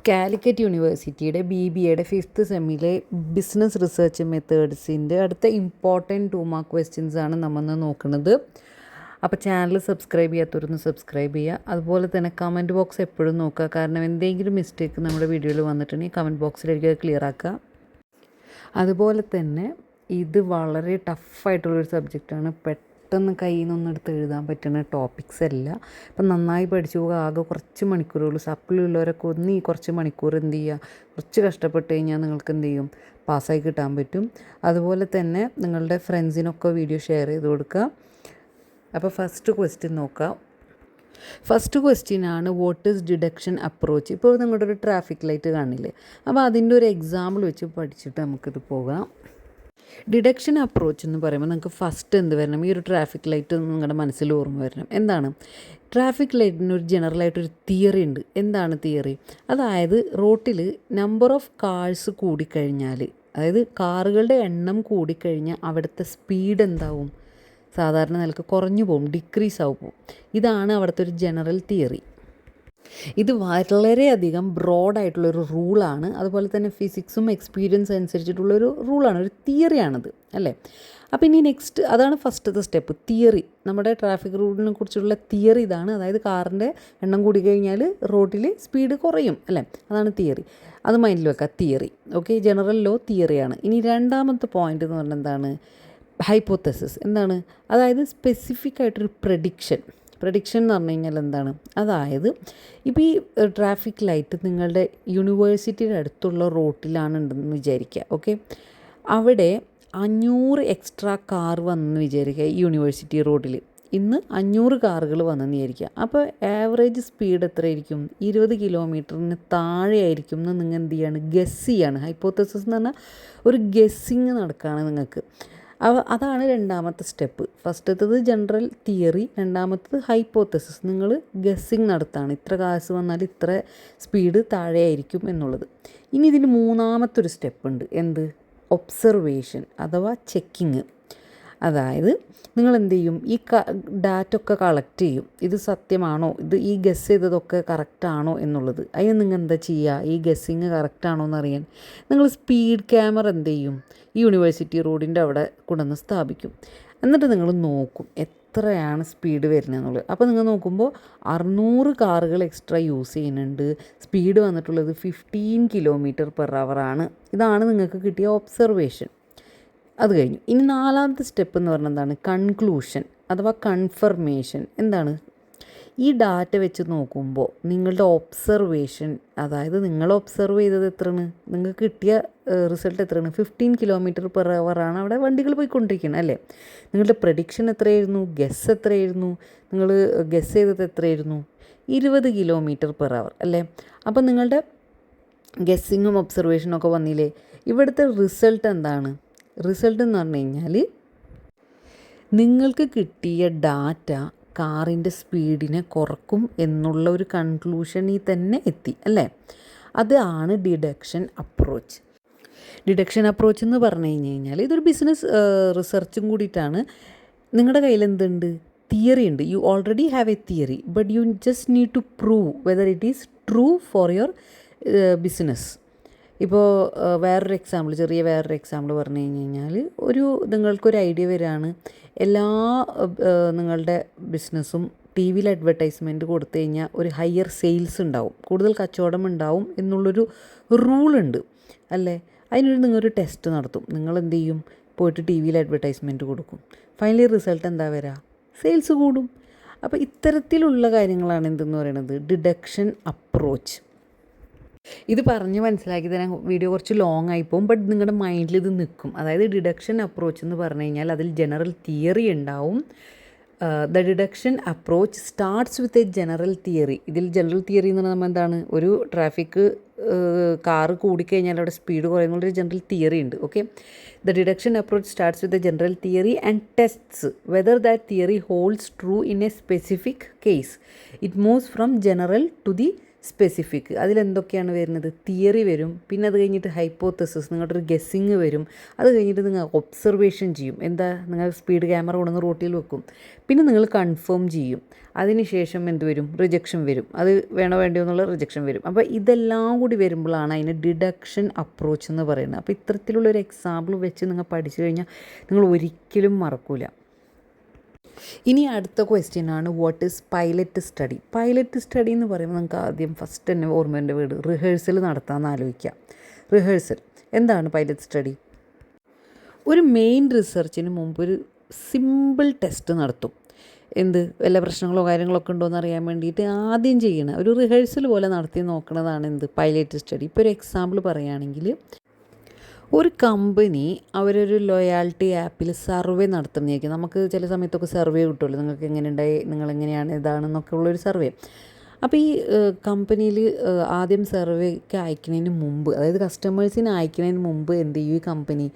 കാലിക്കറ്റ് യൂണിവേഴ്സിറ്റിയുടെ BBAയുടെ 5th സെമ്മിലെ business research മെത്തേഡ്സിൻ്റെ അടുത്ത important 2 mark questions ആണ് നമ്മൾ നോക്കുന്നത്. അപ്പോൾ ചാനൽ സബ്സ്ക്രൈബ് ചെയ്യാത്തവരൊന്ന് സബ്സ്ക്രൈബ് ചെയ്യുക. അതുപോലെ തന്നെ കമൻറ്റ് ബോക്സ് എപ്പോഴും നോക്കുക. കാരണം എന്തെങ്കിലും മിസ്റ്റേക്ക് നമ്മുടെ വീഡിയോയിൽ വന്നിട്ടുണ്ടെങ്കിൽ കമൻറ്റ് ബോക്സിലേക്ക് ക്ലിയർ ആക്കുക. അതുപോലെ തന്നെ ഇത് വളരെ ടഫായിട്ടുള്ളൊരു സബ്ജക്റ്റാണ്. പെട്ടെന്ന് കയ്യിൽ നിന്നൊന്നും എടുത്ത് എഴുതാൻ പറ്റുന്ന ടോപ്പിക്സ് അല്ല. അപ്പം നന്നായി പഠിച്ചു പോകുക. ആകെ കുറച്ച് മണിക്കൂറുകൾ. സപ്ലി ഉള്ളവരൊക്കെ ഒന്ന് ഈ കുറച്ച് മണിക്കൂർ എന്ത് ചെയ്യുക, കുറച്ച് കഷ്ടപ്പെട്ട് കഴിഞ്ഞാൽ നിങ്ങൾക്ക് എന്ത് ചെയ്യും, പാസ്സായി കിട്ടാൻ പറ്റും. അതുപോലെ തന്നെ നിങ്ങളുടെ ഫ്രണ്ട്സിനൊക്കെ വീഡിയോ ഷെയർ ചെയ്ത് കൊടുക്കുക. അപ്പോൾ ഫസ്റ്റ് ക്വസ്റ്റ്യൻ നോക്കാം. ഫസ്റ്റ് ക്വസ്റ്റ്യനാണ് വാട്ട് ഈസ് ഡിഡക്ഷൻ അപ്രോച്ച്. ഇപ്പോൾ നിങ്ങളുടെ ഒരു ട്രാഫിക് ലൈറ്റ് കാണില്ലേ, അപ്പോൾ അതിൻ്റെ ഒരു എക്സാമ്പിൾ വെച്ച് പഠിച്ചിട്ട് നമുക്കിത് പോകാം. ഡിഡക്ഷൻ അപ്രോച്ച് എന്ന് പറയുമ്പോൾ നിങ്ങൾക്ക് ഫസ്റ്റ് എന്ത് വരണം, ഈ ഒരു ട്രാഫിക് ലൈറ്റ് നിങ്ങളുടെ മനസ്സിൽ ഓർമ്മ വരണം. എന്താണ് ട്രാഫിക് ലൈറ്റിന് ഒരു ജനറലായിട്ടൊരു തിയറി ഉണ്ട്. എന്താണ് തിയറി? അതായത് റോട്ടിൽ നമ്പർ ഓഫ് കാഴ്സ് കൂടിക്കഴിഞ്ഞാൽ, അതായത് കാറുകളുടെ എണ്ണം കൂടിക്കഴിഞ്ഞാൽ അവിടുത്തെ സ്പീഡ് എന്താവും, സാധാരണ നിലക്ക് കുറഞ്ഞു പോകും, ഡിക്രീസ് ആവും. ഇതാണ് അവിടുത്തെ ഒരു ജനറൽ തിയറി. ഇത് വളരെയധികം ബ്രോഡായിട്ടുള്ളൊരു റൂളാണ്. അതുപോലെ തന്നെ ഫിസിക്സും എക്സ്പീരിയൻസ് അനുസരിച്ചിട്ടുള്ളൊരു റൂളാണ്, ഒരു തിയറിയാണത് അല്ലേ. അപ്പോൾ ഇനി നെക്സ്റ്റ്, അതാണ് ഫസ്റ്റത്തെ സ്റ്റെപ്പ്, തിയറി. നമ്മുടെ ട്രാഫിക് റൂളിനെ കുറിച്ചുള്ള തിയറി ഇതാണ്. അതായത് കാറിൻ്റെ എണ്ണം കൂടിക്കഴിഞ്ഞാൽ റോഡിൽ സ്പീഡ് കുറയും അല്ലേ, അതാണ് തിയറി. അത് മൈൻഡിൽ വെക്കുക, തിയറി. ഓക്കെ, ജനറൽ ലോ തിയറിയാണ്. ഇനി രണ്ടാമത്തെ പോയിൻ്റ് എന്ന് പറഞ്ഞാൽ എന്താണ്, ഹൈപ്പോത്തസിസ്. എന്താണ്? അതായത് സ്പെസിഫിക് ആയിട്ടൊരു പ്രഡിക്ഷൻ എന്ന് പറഞ്ഞു കഴിഞ്ഞാൽ എന്താണ്, അതായത് ഇപ്പോൾ ഈ ട്രാഫിക് ലൈറ്റ് നിങ്ങളുടെ യൂണിവേഴ്സിറ്റിയുടെ അടുത്തുള്ള റോട്ടിലാണ് ഉണ്ടെന്ന് വിചാരിക്കുക. ഓക്കെ, അവിടെ 500 എക്സ്ട്രാ കാർ വന്നെന്ന് വിചാരിക്കുക. ഈ യൂണിവേഴ്സിറ്റി റോഡിൽ ഇന്ന് 500 കാറുകൾ വന്നെന്ന് വിചാരിക്കുക. അപ്പോൾ ആവറേജ് സ്പീഡ് എത്രയായിരിക്കും? 20 കിലോമീറ്ററിന് താഴെ ആയിരിക്കും എന്ന് നിങ്ങൾ എന്ത് ചെയ്യാണ്, ഗസ് ചെയ്യാണ്. ഹൈപ്പോത്തസിസ് എന്ന് പറഞ്ഞാൽ ഒരു ഗസ്സിങ് നടക്കുകയാണ് നിങ്ങൾക്ക്. അതാണ് രണ്ടാമത്തെ സ്റ്റെപ്പ്. ഫസ്റ്റത്തത് ജനറൽ തിയറി, രണ്ടാമത്തത് ഹൈപ്പോത്തസിസ്. നിങ്ങൾ ഗസ്സിങ് നടത്താണ്, ഇത്ര കാശ് വന്നാൽ ഇത്ര സ്പീഡ് താഴെ ആയിരിക്കും എന്നുള്ളത്. ഇനി ഇതിന് മൂന്നാമത്തെ ഒരു സ്റ്റെപ്പ് ഉണ്ട്. എന്ത്? ഒബ്സർവേഷൻ അഥവാ ചെക്കിങ്. അതായത് നിങ്ങൾ എന്ത് ചെയ്യും, ഈ ഡാറ്റ ഒക്കെ കളക്ട് ചെയ്യും. ഇത് സത്യമാണോ, ഇത് ഈ ഗസ് ചെയ്തതൊക്കെ കറക്റ്റാണോ എന്നുള്ളത്. അതിന് നിങ്ങൾ എന്താ ചെയ്യുക, ഈ ഗസ്സിങ് കറക്റ്റാണോ എന്നറിയാൻ നിങ്ങൾ സ്പീഡ് ക്യാമറ എന്ത് ചെയ്യും, ഈ യൂണിവേഴ്സിറ്റി റോഡിൻ്റെ അവിടെ കൊണ്ടുവന്ന് സ്ഥാപിക്കും. എന്നിട്ട് നിങ്ങൾ നോക്കും എത്രയാണ് സ്പീഡ് വരുന്നതെന്നുള്ളത്. അപ്പോൾ നിങ്ങൾ നോക്കുമ്പോൾ 600 കാറുകൾ എക്സ്ട്രാ യൂസ് ചെയ്യുന്നുണ്ട്. സ്പീഡ് വന്നിട്ടുള്ളത് 15 km/h ആണ്. ഇതാണ് നിങ്ങൾക്ക് കിട്ടിയ ഒബ്സർവേഷൻ. അത് കഴിഞ്ഞു. ഇനി നാലാമത്തെ സ്റ്റെപ്പ് എന്ന് പറഞ്ഞാൽ എന്താണ്, കൺക്ലൂഷൻ അഥവാ കൺഫർമേഷൻ. എന്താണ്? ഈ ഡാറ്റ വെച്ച് നോക്കുമ്പോൾ നിങ്ങളുടെ ഒബ്സർവേഷൻ, അതായത് നിങ്ങൾ ഒബ്സർവ് ചെയ്തത് എത്രയാണ്, നിങ്ങൾക്ക് കിട്ടിയ റിസൾട്ട് എത്രയാണ്, 15 km/h ആണ് അവിടെ വണ്ടികൾ പോയിക്കൊണ്ടിരിക്കുന്നത് അല്ലേ. നിങ്ങളുടെ പ്രഡിക്ഷൻ എത്രയായിരുന്നു, ഗസ് എത്രയായിരുന്നു, നിങ്ങൾ ഗസ് ചെയ്തത് എത്രയായിരുന്നു, 20 km/h അല്ലേ. അപ്പോൾ നിങ്ങളുടെ ഗസ്സിങ്ങും ഒബ്സർവേഷനും ഒക്കെ വന്നില്ലേ. ഇവിടുത്തെ റിസൾട്ട് എന്താണ്? റിസൾട്ട് എന്ന് പറഞ്ഞു കഴിഞ്ഞാൽ നിങ്ങൾക്ക് കിട്ടിയ ഡാറ്റ കാറിൻ്റെ സ്പീഡിനെ കുറക്കും എന്നുള്ള ഒരു കൺക്ലൂഷനിൽ തന്നെ എത്തി അല്ലേ. അതാണ് ഡിഡക്ഷൻ അപ്രോച്ച്. ഡിഡക്ഷൻ അപ്രോച്ച് എന്ന് പറഞ്ഞു കഴിഞ്ഞാൽ ഇതൊരു ബിസിനസ് റിസർച്ചും കൂടിയിട്ടാണ്. നിങ്ങളുടെ കയ്യിൽ എന്തുണ്ട്, തിയറി ഉണ്ട്. You already have a theory, but you just need to prove whether it is true for your business. ഇപ്പോൾ വേറൊരു എക്സാമ്പിൾ പറഞ്ഞു കഴിഞ്ഞാൽ, നിങ്ങൾക്കൊരു ഐഡിയ വരികയാണ്, എല്ലാ നിങ്ങളുടെ ബിസിനസ്സും TV-യിൽ അഡ്വർടൈസ്മെൻറ്റ് കൊടുത്തു കഴിഞ്ഞാൽ ഒരു ഹയർ സെയിൽസ് ഉണ്ടാവും, കൂടുതൽ കച്ചവടം ഉണ്ടാവും എന്നുള്ളൊരു റൂളുണ്ട് അല്ലേ. നിങ്ങളൊരു ടെസ്റ്റ് നടത്തും. നിങ്ങൾ എന്ത് ചെയ്യും, പോയിട്ട് TV-യിൽ അഡ്വർടൈസ്മെൻറ്റ് കൊടുക്കും. ഫൈനലി റിസൾട്ട് എന്താ വരിക, സെയിൽസ് കൂടും. അപ്പോൾ ഇത്തരത്തിലുള്ള കാര്യങ്ങളാണ് എന്തെന്ന് പറയുന്നത്, ഡിഡക്ഷൻ അപ്രോച്ച്. ഇത് പറഞ്ഞ് മനസ്സിലാക്കി തരാൻ വീഡിയോ കുറച്ച് ലോങ് ആയിപ്പോവും, ബട്ട് നിങ്ങളുടെ മൈൻഡിൽ ഇത് നിൽക്കും. അതായത് ഡിഡക്ഷൻ അപ്രോച്ച് എന്ന് പറഞ്ഞു കഴിഞ്ഞാൽ അതിൽ ജനറൽ തിയറി ഉണ്ടാവും. The deduction approach starts with a general theory. ഇതിൽ ജനറൽ തിയറി എന്ന് പറഞ്ഞാൽ എന്താണ്, ഒരു ട്രാഫിക് കാറ് കൂടിക്കഴിഞ്ഞാൽ അവിടെ സ്പീഡ് കുറയുന്നുള്ളൊരു ജനറൽ തിയറി ഉണ്ട്. ഓക്കെ, the deduction approach starts with a general theory and tests whether that theory holds true in a specific case. It moves from general to the specific. അതിലെന്തൊക്കെയാണ് വരുന്നത്? Theory വരും, പിന്നെ അത് കഴിഞ്ഞിട്ട് ഹൈപ്പോത്തസിസ്, നിങ്ങളുടെ ഒരു ഗെസ്സിങ് വരും, അത് കഴിഞ്ഞിട്ട് നിങ്ങൾ ഒബ്സർവേഷൻ ചെയ്യും. എന്താ, നിങ്ങൾ സ്പീഡ് ക്യാമറ കൊണ്ടുവന്ന് റോട്ടിൽ വെക്കും, പിന്നെ നിങ്ങൾ കൺഫേം ചെയ്യും. അതിനുശേഷം എന്ത് വരും? റിജക്ഷൻ വരും. അത് വേണോ വേണ്ടയോ എന്നുള്ള റിജക്ഷൻ വരും. അപ്പോൾ ഇതെല്ലാം കൂടി വരുമ്പോഴാണ് അതിന് ഡിഡക്ഷൻ അപ്രോച്ച് എന്ന് പറയുന്നത്. അപ്പോൾ ഇത്തരത്തിലുള്ളൊരു എക്സാമ്പിൾ വെച്ച് നിങ്ങൾ പഠിച്ചു കഴിഞ്ഞാൽ നിങ്ങൾ ഒരിക്കലും മറക്കില്ല. ഇനി അടുത്ത ക്വസ്റ്റ്യനാണ് what is pilot study. Pilot study എന്ന് പറയുമ്പോൾ നമുക്ക് ആദ്യം ഫസ്റ്റ് തന്നെ ഓർമ്മേൻ്റെ വീട് റിഹേഴ്സൽ നടത്താമെന്ന് ആലോചിക്കാം. റിഹേഴ്സൽ എന്താണ് പൈലറ്റ് സ്റ്റഡി? ഒരു മെയിൻ റിസർച്ചിന് മുമ്പ് ഒരു സിമ്പിൾ ടെസ്റ്റ് നടത്തും. എന്ത്, വല്ല പ്രശ്നങ്ങളോ കാര്യങ്ങളൊക്കെ ഉണ്ടോ എന്ന് അറിയാൻ വേണ്ടിയിട്ട് ആദ്യം ചെയ്യണം ഒരു റിഹേഴ്സൽ പോലെ നടത്തി നോക്കുന്നതാണ് എന്ത്, പൈലറ്റ് സ്റ്റഡി. ഇപ്പോൾ ഒരു എക്സാമ്പിൾ പറയുകയാണെങ്കിൽ, ഒരു കമ്പനി അവരൊരു ലോയാലിറ്റി ആപ്പിൽ സർവേ നടത്തുന്നതായിരിക്കും. നമുക്ക് ചില സമയത്തൊക്കെ സർവേ കിട്ടുമല്ലോ, നിങ്ങൾക്ക് എങ്ങനെയുണ്ടായി, നിങ്ങളെങ്ങനെയാണ് ഇതാണെന്നൊക്കെ ഉള്ളൊരു സർവേ. അപ്പോൾ ഈ കമ്പനിയിൽ ആദ്യം സർവേക്ക് അയക്കുന്നതിന് മുമ്പ്, അതായത് കസ്റ്റമേഴ്സിന് അയക്കുന്നതിന് മുമ്പ് എന്ത് ചെയ്യും, ഈ കമ്പനി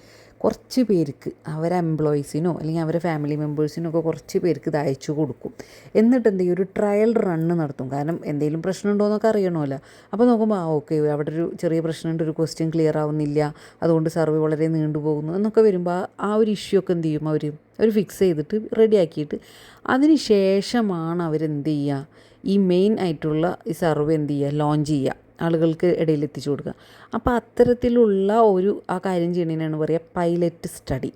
കുറച്ച് പേർക്ക് അവരെ എംപ്ലോയീസിനോ അല്ലെങ്കിൽ അവരെ ഫാമിലി മെമ്പേഴ്സിനോ ഒക്കെ കുറച്ച് പേർക്ക് ഇത് അയച്ചു കൊടുക്കും. എന്നിട്ട് എന്ത് ചെയ്യും, ഒരു ട്രയൽ റണ്ണ് നടത്തും. കാരണം എന്തെങ്കിലും പ്രശ്നം ഉണ്ടോ എന്നൊക്കെ അറിയണമല്ലോ. അപ്പോൾ നോക്കുമ്പോൾ ഓക്കെ, അവിടെ ഒരു ചെറിയ പ്രശ്നമുണ്ട്, ഒരു ക്വസ്റ്റ്യൻ ക്ലിയർ ആവുന്നില്ല, അതുകൊണ്ട് സർവേ വളരെ നീണ്ടുപോകുന്നു എന്നൊക്കെ വരുമ്പോൾ ആ ഒരു ഇഷ്യൂ ഒക്കെ എന്ത് ചെയ്യും, അവർ ഫിക്സ് ചെയ്തിട്ട് റെഡിയാക്കിയിട്ട് അതിന് ശേഷമാണ് അവരെന്ത് ചെയ്യുക, ഈ മെയിൻ ആയിട്ടുള്ള ഈ സർവേ എന്ത് ചെയ്യുക, ലോഞ്ച് ചെയ്യുക, ആളുകൾക്ക് ഇടയിൽ എത്തിച്ചു കൊടുക്കുക. അപ്പോൾ അത്തരത്തിലുള്ള ആ കാര്യം ചെയ്യുന്നതിനാണ് പറയുക pilot study.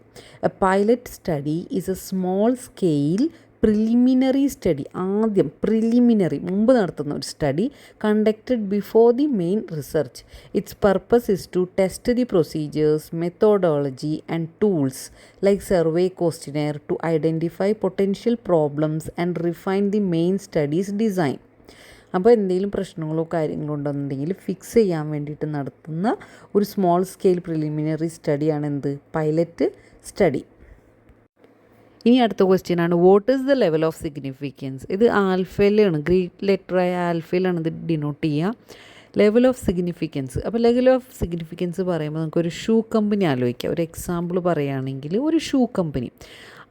A pilot study is a small scale preliminary study. ആദ്യം പ്രിലിമിനറി മുമ്പ് നടത്തുന്ന ഒരു study conducted before the main research. Its purpose is to test the procedures, methodology and tools like survey questionnaire to identify potential problems and refine the main study's design. അപ്പോൾ എന്തെങ്കിലും പ്രശ്നങ്ങളോ കാര്യങ്ങളോ ഉണ്ടെന്നുണ്ടെങ്കിൽ fix ചെയ്യാൻ വേണ്ടിയിട്ട് നടത്തുന്ന ഒരു സ്മോൾ സ്കെയിൽ പ്രിലിമിനറി സ്റ്റഡിയാണ് എന്ത്, പൈലറ്റ് സ്റ്റഡി. ഇനി അടുത്ത ക്വസ്റ്റ്യൻ ആണ് what is the level of significance. ഇത് ആൽഫയിലാണ്, ഗ്രീക്ക് ലെറ്ററായ ആൽഫയിലാണ് ഇത് ഡിനോട്ട് ചെയ്യുക. Level of significance. അപ്പോൾ ലെവൽ ഓഫ് സിഗ്നിഫിക്കൻസ് പറയുമ്പോൾ നമുക്കൊരു ഷൂ കമ്പനി ആലോചിക്കാം. ഒരു എക്സാമ്പിൾ പറയുകയാണെങ്കിൽ ഒരു ഷൂ കമ്പനി,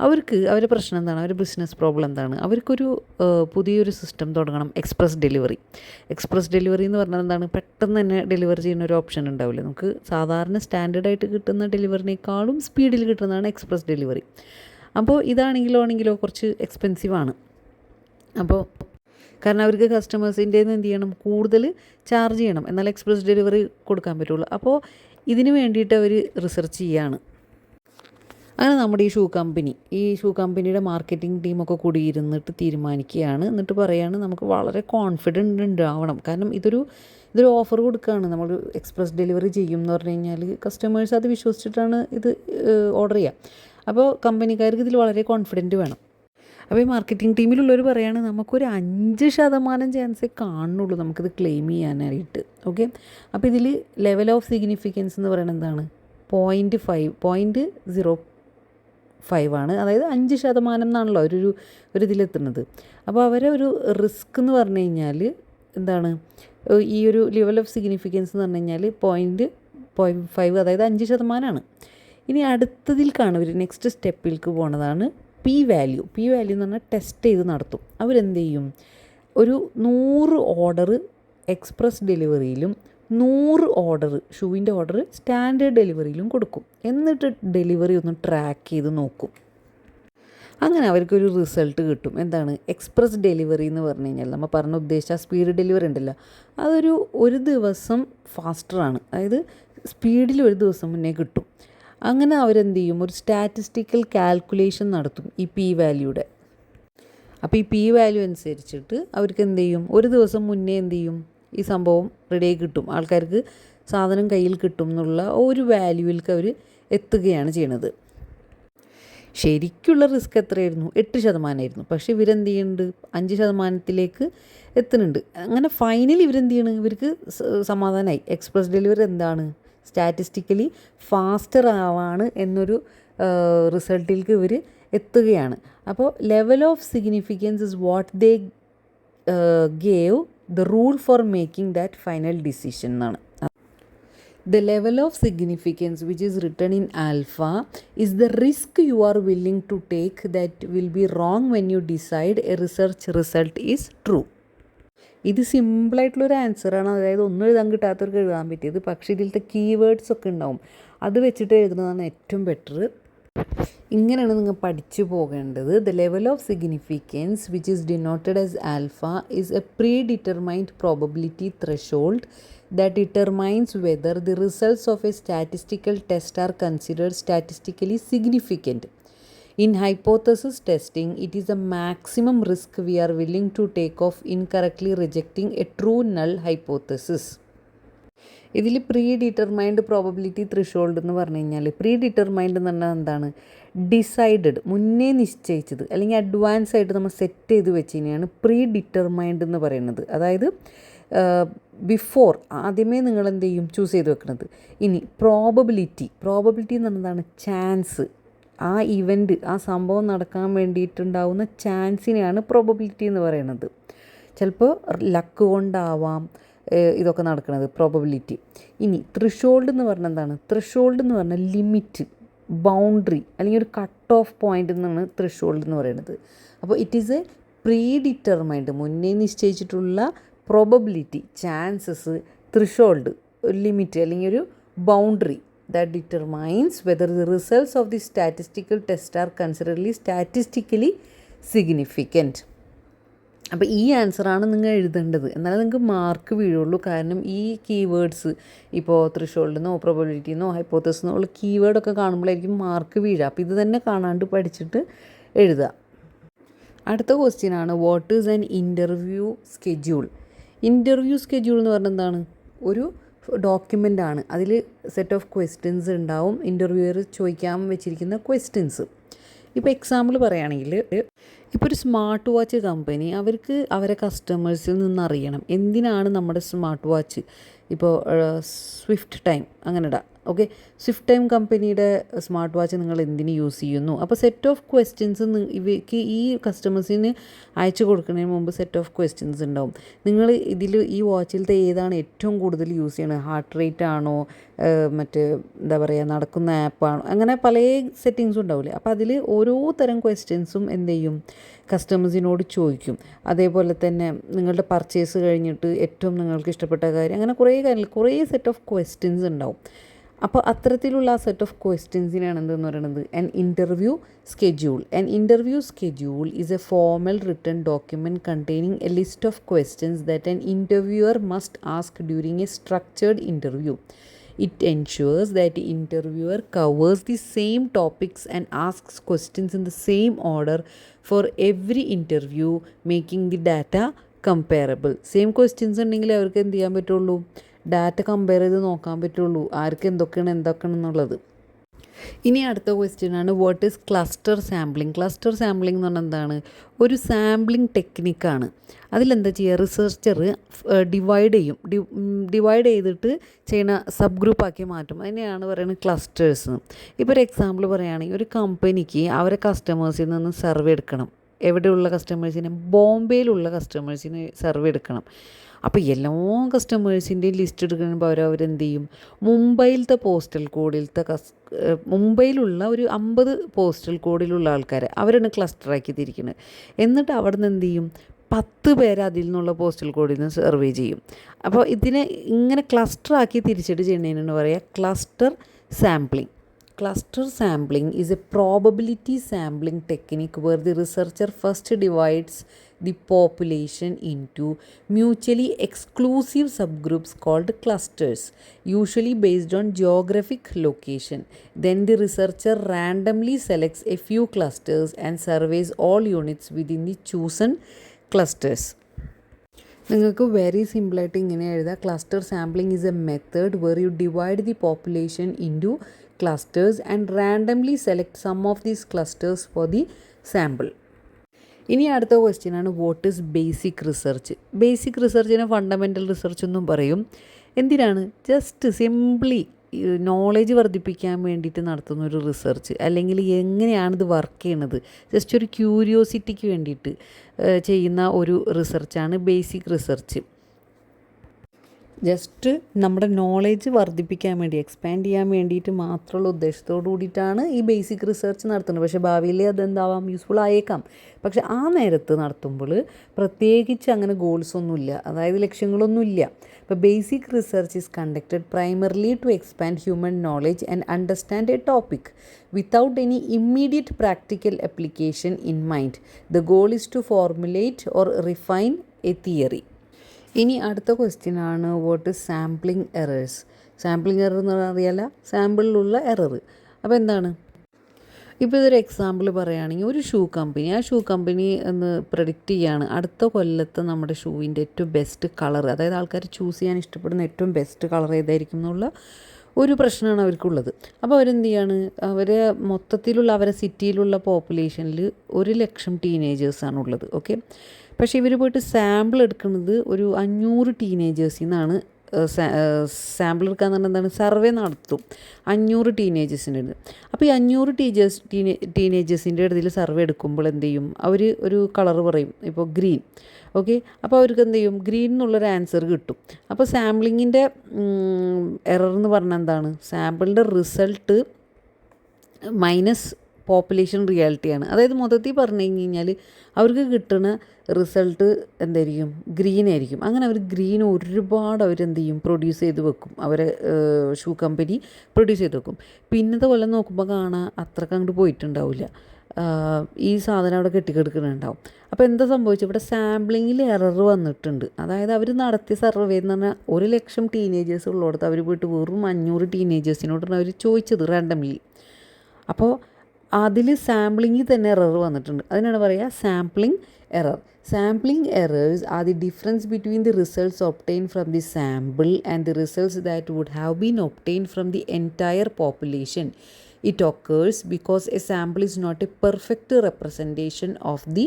അവരുടെ പ്രശ്നം എന്താണ്, അവരുടെ ബിസിനസ് പ്രോബ്ലം എന്താണ്, അവർക്കൊരു പുതിയൊരു സിസ്റ്റം തുടങ്ങണം, എക്സ്പ്രസ് ഡെലിവറി. എക്സ്പ്രസ് ഡെലിവറി എന്ന് പറഞ്ഞാൽ എന്താണ്, പെട്ടെന്ന് തന്നെ ഡെലിവറി ചെയ്യുന്ന ഒരു ഓപ്ഷൻ ഉണ്ടാവില്ല. നമുക്ക് സാധാരണ സ്റ്റാൻഡേർഡായിട്ട് കിട്ടുന്ന ഡെലിവറിനേക്കാളും സ്പീഡിൽ കിട്ടുന്നതാണ് എക്സ്പ്രസ് ഡെലിവറി. അപ്പോൾ ഇതാണെങ്കിലോ കുറച്ച് എക്സ്പെൻസീവാണ്. അപ്പോൾ കാരണം അവർക്ക് കസ്റ്റമേഴ്സിൻ്റെ എന്ത് ചെയ്യണം, കൂടുതൽ ചാർജ് ചെയ്യണം, എന്നാൽ എക്സ്പ്രസ് ഡെലിവറി കൊടുക്കാൻ പറ്റുള്ളൂ. അപ്പോൾ ഇതിന് വേണ്ടിയിട്ട് അവർ റിസർച്ച് ചെയ്യുകയാണ്. അങ്ങനെ നമ്മുടെ ഈ ഷൂ കമ്പനിയുടെ മാർക്കറ്റിംഗ് ടീമൊക്കെ കൂടി ഇരുന്നിട്ട് തീരുമാനിക്കുകയാണ്. എന്നിട്ട് പറയുകയാണ്, നമുക്ക് വളരെ കോൺഫിഡൻറ്റ് ഉണ്ടാവണം, കാരണം ഇതൊരു ഓഫർ കൊടുക്കുകയാണ്, നമ്മൾ എക്സ്പ്രസ് ഡെലിവറി ചെയ്യും എന്ന് പറഞ്ഞു കഴിഞ്ഞാൽ കസ്റ്റമേഴ്സ് അത് വിശ്വസിച്ചിട്ടാണ് ഇത് ഓർഡർ ചെയ്യുക. അപ്പോൾ കമ്പനിക്കാർക്ക് ഇതിൽ വളരെ കോൺഫിഡൻറ്റ് വേണം. അപ്പോൾ ഈ മാർക്കറ്റിംഗ് ടീമിലുള്ളവർ പറയുകയാണ്, നമുക്കൊരു 5% ചാൻസേ കാണുന്നുള്ളൂ നമുക്കിത് ക്ലെയിം ചെയ്യാനായിട്ട്. ഓക്കെ, അപ്പോൾ ഇതിൽ ലെവൽ ഓഫ് സിഗ്നിഫിക്കൻസ് എന്ന് പറയുന്നത് എന്താണ്, 0.05 ആണ്. അതായത് 5% എന്നാണല്ലോ ഒരു ഇതിലെത്തുന്നത്. അപ്പോൾ അവരെ ഒരു റിസ്ക് എന്ന് പറഞ്ഞു കഴിഞ്ഞാൽ എന്താണ്, ഈ ഒരു ലെവൽ ഓഫ് സിഗ്നിഫിക്കൻസ് എന്ന് പറഞ്ഞു കഴിഞ്ഞാൽ 0.5, അതായത് 5%. ഇനി അടുത്തതിൽ കാണും, ഒരു നെക്സ്റ്റ് സ്റ്റെപ്പിലേക്ക് പോണതാണ് പി വാല്യൂ എന്ന് പറഞ്ഞാൽ ടെസ്റ്റ് ചെയ്ത് നടത്തും. അവരെന്ത് ചെയ്യും, ഒരു 100 ഓർഡർ എക്സ്പ്രസ് ഡെലിവറിയിലും 100 ഓർഡർ ഷൂവിൻ്റെ ഓർഡർ സ്റ്റാൻഡേർഡ് ഡെലിവറിയിലും കൊടുക്കും. എന്നിട്ട് ഡെലിവറി ഒന്ന് ട്രാക്ക് ചെയ്ത് നോക്കും. അങ്ങനെ അവർക്കൊരു റിസൾട്ട് കിട്ടും. എന്താണ്, എക്സ്പ്രസ് ഡെലിവറി എന്ന് പറഞ്ഞു കഴിഞ്ഞാൽ നമ്മൾ പറഞ്ഞ ഉദ്ദേശിച്ച സ്പീഡ് ഡെലിവറി ഉണ്ടല്ലോ, ഒരു ദിവസം ഫാസ്റ്ററാണ്, അതായത് സ്പീഡിൽ ഒരു ദിവസം മുന്നേ കിട്ടും. അങ്ങനെ അവരെന്ത് ചെയ്യും, ഒരു സ്റ്റാറ്റിസ്റ്റിക്കൽ കാൽക്കുലേഷൻ നടത്തും ഈ പി വാല്യൂയുടെ. അപ്പോൾ ഈ പി വാല്യൂ അനുസരിച്ചിട്ട് അവർക്ക് എന്ത് ചെയ്യും, ഒരു ദിവസം മുന്നേ എന്ത് ചെയ്യും, ഈ സംഭവം റെഡിയായി കിട്ടും, ആൾക്കാർക്ക് സാധനം കയ്യിൽ കിട്ടും എന്നുള്ള ഒരു വാല്യൂവിലേക്ക് അവർ എത്തുകയാണ് ചെയ്യണത്. ശരിക്കുള്ള റിസ്ക് എത്രയായിരുന്നു, 8% പക്ഷേ ഇവരെന്ത് ചെയ്യുന്നുണ്ട്, 5% എത്തുന്നുണ്ട്. അങ്ങനെ ഫൈനലി ഇവരെന്ത് ചെയ്യണം, ഇവർക്ക് സമാധാനമായി, എക്സ്പ്രസ് ഡെലിവറി എന്താണ്, സ്റ്റാറ്റിസ്റ്റിക്കലി ഫാസ്റ്റർ ആവാണ് എന്നൊരു റിസൾട്ടിലേക്ക് ഇവർ എത്തുകയാണ്. അപ്പോൾ level of significance is what they gave the rule for making that final decision എന്നാണ്. The level of significance which is written in alpha is the risk you are willing to take that will be wrong when you decide a research result is true. ഇത് സിമ്പിളായിട്ടുള്ളൊരു ആൻസറാണ്, അതായത് ഒന്നും എഴുതാൻ കിട്ടാത്തവർക്ക് എഴുതാൻ പറ്റിയത്. പക്ഷേ ഇതിലത്തെ കീവേഡ്സ് ഒക്കെ ഉണ്ടാവും, അത് വെച്ചിട്ട് എഴുതുന്നതാണ് ഏറ്റവും ബെറ്റർ. ഇങ്ങനെയാണ് നിങ്ങൾ പഠിച്ചു പോകേണ്ടത്. The level of significance which is denoted as alpha is A pre determined probability threshold that determines whether the results of a statistical test are considered statistically significant. In hypothesis testing, it is the maximum risk we are willing to take of incorrectly rejecting a true null hypothesis. ഇതിൽ pre determined probability threshold എന്ന് പറഞ്ഞു കഴിഞ്ഞാൽ, pre determined എന്ന് പറഞ്ഞാൽ എന്താണ്? Decided, മുന്നേ നിശ്ചയിച്ചത് അല്ലെങ്കിൽ അഡ്വാൻസ് ആയിട്ട് നമ്മൾ സെറ്റ് ചെയ്ത് വെച്ചതിനെയാണ് പ്രീ ഡിറ്റർമൈൻഡ് എന്ന് പറയുന്നത്. അതായത് ബിഫോർ ആദ്യമേ നിങ്ങൾ എന്ത് ചെയ്യും? ചൂസ് ചെയ്ത് വെക്കുന്നത്. ഇനി പ്രോബബിലിറ്റി എന്ന് പറഞ്ഞതാണ് ചാൻസ്, ആ ഇവൻറ്റ്, ആ സംഭവം നടക്കാൻ വേണ്ടിയിട്ടുണ്ടാവുന്ന ചാൻസിനെയാണ് പ്രോബബിലിറ്റി എന്ന് പറയുന്നത്. ചിലപ്പോൾ ലക്ക് കൊണ്ടാവാം ഇതൊക്കെ നടക്കുന്നത്, പ്രോബബിലിറ്റി. ഇനി ത്രിഷോൾഡ് എന്ന് പറഞ്ഞാൽ എന്താണ്? ത്രിഷോൾഡ് എന്ന് പറഞ്ഞാൽ ലിമിറ്റ്, ബൗണ്ടറി അല്ലെങ്കിൽ ഒരു കട്ട് ഓഫ് പോയിൻ്റ് എന്നാണ് ത്രിഷോൾഡ് എന്ന് പറയുന്നത്. അപ്പോൾ it is A pre determined, മുന്നേ നിശ്ചയിച്ചിട്ടുള്ള പ്രോബബിലിറ്റി, ചാൻസസ്, ത്രിഷോൾഡ്, ഒരു ലിമിറ്റ് അല്ലെങ്കിൽ ഒരു boundary that determines whether the results of the statistical test are considered statistically significant. അപ്പോൾ ഈ ആൻസറാണ് നിങ്ങൾ എഴുതേണ്ടത്, എന്നാലേ നിങ്ങൾക്ക് മാർക്ക് വീഴുള്ളൂ. കാരണം ഈ കീവേഡ്സ് ഇപ്പോൾ ത്രിഷോൾഡെന്നോ പ്രോബബിലിറ്റിന്നോ ഹൈപ്പോത്തസിന്നോ ഉള്ള കീവേഡൊക്കെ കാണുമ്പോഴായിരിക്കും മാർക്ക് വീഴുക. അപ്പോൾ ഇത് തന്നെ കാണാണ്ട് പഠിച്ചിട്ട് എഴുതുക. അടുത്ത ക്വസ്റ്റ്യനാണ് what is an interview schedule. Interview schedule എന്ന് പറഞ്ഞാൽ എന്താണ്? ഒരു ഡോക്യുമെൻ്റ് ആണ്, അതിൽ സെറ്റ് ഓഫ് ക്വസ്റ്റ്യൻസ് ഉണ്ടാവും, ഇൻ്റർവ്യൂവർ ചോദിക്കാൻ വെച്ചിരിക്കുന്ന ക്വസ്റ്റ്യൻസ്. ഇപ്പോൾ എക്സാമ്പിൾ പറയുകയാണെങ്കിൽ, ഇപ്പോൾ ഒരു സ്മാർട്ട് വാച്ച് കമ്പനി അവർക്ക് അവരെ കസ്റ്റമേഴ്സിൽ നിന്ന് അറിയണം എന്തിനാണ് നമ്മുടെ സ്മാർട്ട് വാച്ച്, ഇപ്പോൾ സ്വിഫ്റ്റ് ടൈം അങ്ങനെ ഇടാം. ഓക്കെ, സ്വിഫ്റ്റ് ടൈം കമ്പനിയുടെ സ്മാർട്ട് വാച്ച് നിങ്ങൾ എന്തിന് യൂസ് ചെയ്യുന്നു? അപ്പോൾ സെറ്റ് ഓഫ് ക്വസ്റ്റ്യൻസ് ഇവയ്ക്ക് ഈ കസ്റ്റമേഴ്സിന് അയച്ചു കൊടുക്കുന്നതിന് മുമ്പ് സെറ്റ് ഓഫ് ക്വസ്റ്റ്യൻസ് ഉണ്ടാവും. നിങ്ങൾ ഇതിൽ ഈ വാച്ചിലത്തെ ഏതാണ് ഏറ്റവും കൂടുതൽ യൂസ് ചെയ്യണത്? ഹാർട്ട് റേറ്റ് ആണോ, മറ്റ് എന്താ പറയുക, നടക്കുന്ന ആപ്പാണോ, അങ്ങനെ പല സെറ്റിങ്സും ഉണ്ടാവില്ലേ. അപ്പോൾ അതിൽ ഓരോ തരം ക്വസ്റ്റ്യൻസും എന്ത് ചെയ്യും? കസ്റ്റമേഴ്സിനോട് ചോദിക്കും. അതേപോലെ തന്നെ നിങ്ങളുടെ പർച്ചേസ് കഴിഞ്ഞിട്ട് ഏറ്റവും നിങ്ങൾക്ക് ഇഷ്ടപ്പെട്ട കാര്യം, അങ്ങനെ കുറേ കാര്യങ്ങൾ, കുറേ സെറ്റ് ഓഫ് ക്വസ്റ്റ്യൻസ് ഉണ്ടാവും. അപ്പോൾ അത്തരത്തിലുള്ള ആ സെറ്റ് ഓഫ് ക്വസ്റ്റ്യൻസിനാണ് എന്തെന്ന് പറയുന്നത്? An interview schedule. An interview schedule is A formal written document containing A list of questions that an interviewer must ask during A structured interview. It ensures that the interviewer covers the same topics and asks questions in the same order for every interview, making the data comparable. Same questions ഉണ്ടെങ്കിൽ അവർക്ക് എന്ത് ചെയ്യാൻ പറ്റുള്ളൂ? Data compare ചെയ്ത് നോക്കാൻ പറ്റുള്ളൂ, ആർക്ക് എന്തൊക്കെയാണെന്നുള്ളത്. ഇനി അടുത്ത ക്വസ്റ്റ്യനാണ് what is cluster sampling. Cluster sampling എന്ന് പറഞ്ഞാൽ എന്താണ്? ഒരു സാമ്പിളിംഗ് ടെക്നിക്കാണ്. അതിലെന്താ ചെയ്യുക? റിസർച്ചർ ഡിവൈഡ് ചെയ്തിട്ട് ചെയ്യുന്ന സബ് ഗ്രൂപ്പാക്കി മാറ്റും. അതിനെയാണ് പറയുന്നത് ക്ലസ്റ്റേഴ്സ്. ഇപ്പോൾ ഒരു എക്സാമ്പിൾ പറയുകയാണെങ്കിൽ, ഒരു കമ്പനിക്ക് അവരെ കസ്റ്റമേഴ്സിൽ നിന്ന് സർവേ എടുക്കണം. എവിടെയുള്ള കസ്റ്റമേഴ്സിനെ? ബോംബെയിലുള്ള കസ്റ്റമേഴ്സിന് സർവേ എടുക്കണം. അപ്പോൾ എല്ലാ കസ്റ്റമേഴ്സിൻ്റെയും ലിസ്റ്റ് എടുക്കുമ്പോൾ അവരെന്ത് ചെയ്യും? മുംബൈയിലത്തെ പോസ്റ്റൽ കോഡിലത്തെ മുംബൈയിലുള്ള ഒരു 50 പോസ്റ്റൽ കോഡിലുള്ള ആൾക്കാരെ അവരാണ് ക്ലസ്റ്ററാക്കി തിരിക്കുന്നത്. എന്നിട്ട് അവിടെ നിന്ന് എന്ത് ചെയ്യും? 10 പേരെ അതിൽ നിന്നുള്ള പോസ്റ്റൽ കോഡിൽ നിന്ന് സർവേ ചെയ്യും. അപ്പോൾ ഇതിനെ ഇങ്ങനെ ക്ലസ്റ്ററാക്കി തിരിച്ചിട്ട് ചെയ്യുന്നതിനാണ് പറയുക cluster sampling. Cluster sampling is a probability sampling technique where the researcher first divides the population into mutually exclusive subgroups called clusters, usually based on geographic location. Then the researcher randomly selects a few clusters and surveys all units within the chosen clusters. നിങ്ങൾക്ക് very സിമ്പിളായിട്ട് ഇങ്ങനെ എഴുതാം. Cluster sampling is a method where you divide the population into clusters and randomly select some of these clusters for the sample. ഇനി അടുത്ത ക്വസ്റ്റ്യനാണ് what is basic research. Basic റിസർച്ചിനെ fundamental research എന്നും പറയും. എന്തിനാണ്? ജസ്റ്റ് സിംപ്ലി നോളേജ് വർദ്ധിപ്പിക്കാൻ വേണ്ടിയിട്ട് നടത്തുന്ന ഒരു റിസർച്ച്, അല്ലെങ്കിൽ എങ്ങനെയാണിത് വർക്ക് ചെയ്യണത്, ജസ്റ്റ് ഒരു ക്യൂരിയോസിറ്റിക്ക് വേണ്ടിയിട്ട് ചെയ്യുന്ന ഒരു റിസർച്ചാണ് ബേസിക് റിസർച്ച്. ജസ്റ്റ് നമ്മുടെ നോളേജ് വർദ്ധിപ്പിക്കാൻ വേണ്ടി, എക്സ്പാൻഡ് ചെയ്യാൻ വേണ്ടിയിട്ട് മാത്രമുള്ള ഉദ്ദേശത്തോടു കൂടിയിട്ടാണ് ഈ ബേസിക് റിസർച്ച് നടത്തുന്നത്. പക്ഷേ ഭാവിയിൽ അതെന്താവാം, യൂസ്ഫുൾ ആയേക്കാം. പക്ഷെ ആ നേരത്ത് നടത്തുമ്പോൾ പ്രത്യേകിച്ച് അങ്ങനെ ഗോൾസ് ഒന്നുമില്ല, അതായത് ലക്ഷ്യങ്ങളൊന്നുമില്ല. ഇപ്പോൾ basic research is conducted primarily to expand human knowledge and understand a topic without any immediate practical application in mind. The goal is to formulate or refine a theory. ഇനി അടുത്ത ക്വസ്റ്റ്യൻ ആണ്, what is sampling errors. Sampling error എന്ന് പറഞ്ഞാൽ അറിയാല, സാമ്പിളിലുള്ള error. അപ്പോൾ എന്താണ്? ഇപ്പോൾ ഇതൊരു example പറയുകയാണെങ്കിൽ, ഒരു ഷൂ കമ്പനി, ആ ഷൂ കമ്പനി എന്ന് പ്രഡിക്റ്റ് ചെയ്യുകയാണ് അടുത്ത കൊല്ലത്തെ നമ്മുടെ ഷൂവിൻ്റെ ഏറ്റവും ബെസ്റ്റ് കളർ, അതായത് ആൾക്കാർ ചൂസ് ചെയ്യാൻ ഇഷ്ടപ്പെടുന്ന ഏറ്റവും ബെസ്റ്റ് കളർ ഏതായിരിക്കും എന്നുള്ള ഒരു പ്രശ്നമാണ് അവർക്കുള്ളത്. അപ്പോൾ അവരെന്ത് ചെയ്യാണ്, അവരെ മൊത്തത്തിലുള്ള അവരെ സിറ്റിയിലുള്ള പോപ്പുലേഷനിൽ 100,000 ടീനേജേഴ്സാണുള്ളത്. ഓക്കെ, പക്ഷേ ഇവർ പോയിട്ട് സാമ്പിൾ എടുക്കുന്നത് ഒരു 500 ടീനേജേഴ്സിൽ നിന്നാണ്. സാമ്പിൾ എടുക്കാൻ പറഞ്ഞാൽ എന്താണ്, സർവേ നടത്തും 500 ടീനേജേഴ്സിൻ്റെ അടുത്ത്. അപ്പോൾ ഈ 500 ടീനേജേഴ്സിൻ്റെ അടുത്തിൽ സർവേ എടുക്കുമ്പോൾ എന്ത് ചെയ്യും, അവർ ഒരു കളർ പറയും, ഇപ്പോൾ ഗ്രീൻ. ഓക്കെ, അപ്പോൾ അവർക്ക് എന്ത് ചെയ്യും, ഗ്രീൻ എന്നുള്ളൊരു ആൻസർ കിട്ടും. അപ്പോൾ സാമ്പിളിങ്ങിൻ്റെ എറർ എന്ന് പറഞ്ഞാൽ എന്താണ്, സാമ്പിളിൻ്റെ റിസൾട്ട് മൈനസ് പോപ്പുലേഷൻ റിയാലിറ്റിയാണ്. അതായത് മൊത്തത്തിൽ പറഞ്ഞു കഴിഞ്ഞാൽ അവർക്ക് കിട്ടുന്ന റിസൾട്ട് എന്തായിരിക്കും, ഗ്രീൻ ആയിരിക്കും. അങ്ങനെ അവർ ഗ്രീൻ ഒരുപാട് അവരെന്ത് ചെയ്യും, പ്രൊഡ്യൂസ് ചെയ്ത് വെക്കും, അവരെ ഷൂ കമ്പനി പ്രൊഡ്യൂസ് ചെയ്ത് വെക്കും. പിന്നത്തെ കൊല്ലം നോക്കുമ്പോൾ കാണാൻ അത്രക്ക് അങ്ങോട്ട് പോയിട്ടുണ്ടാവില്ല, ഈ സാധനം അവിടെ കെട്ടിക്കെടുക്കുന്നുണ്ടാവും. അപ്പോൾ എന്താ സംഭവിച്ചത്, ഇവിടെ സാമ്പിളിങ്ങിൽ എറർ വന്നിട്ടുണ്ട്. അതായത് അവർ നടത്തിയ സർവേ എന്ന് പറഞ്ഞാൽ 100,000 ടീനേജേഴ്സ് ഉള്ളിടത്ത് അവർ പോയിട്ട് വെറും 500 ടീനേജേഴ്സിനോടാണ് അവർ ചോദിച്ചത് റാൻഡംലി. അപ്പോൾ അതിൽ സാമ്പിളിങ്ങിൽ തന്നെ എറർ വന്നിട്ടുണ്ട്. അതിനാണ് പറയുക sampling error. Sampling errors are the difference between the results obtained from the sample and the results that would have been obtained from the entire population. It occurs because a sample is not a perfect representation of the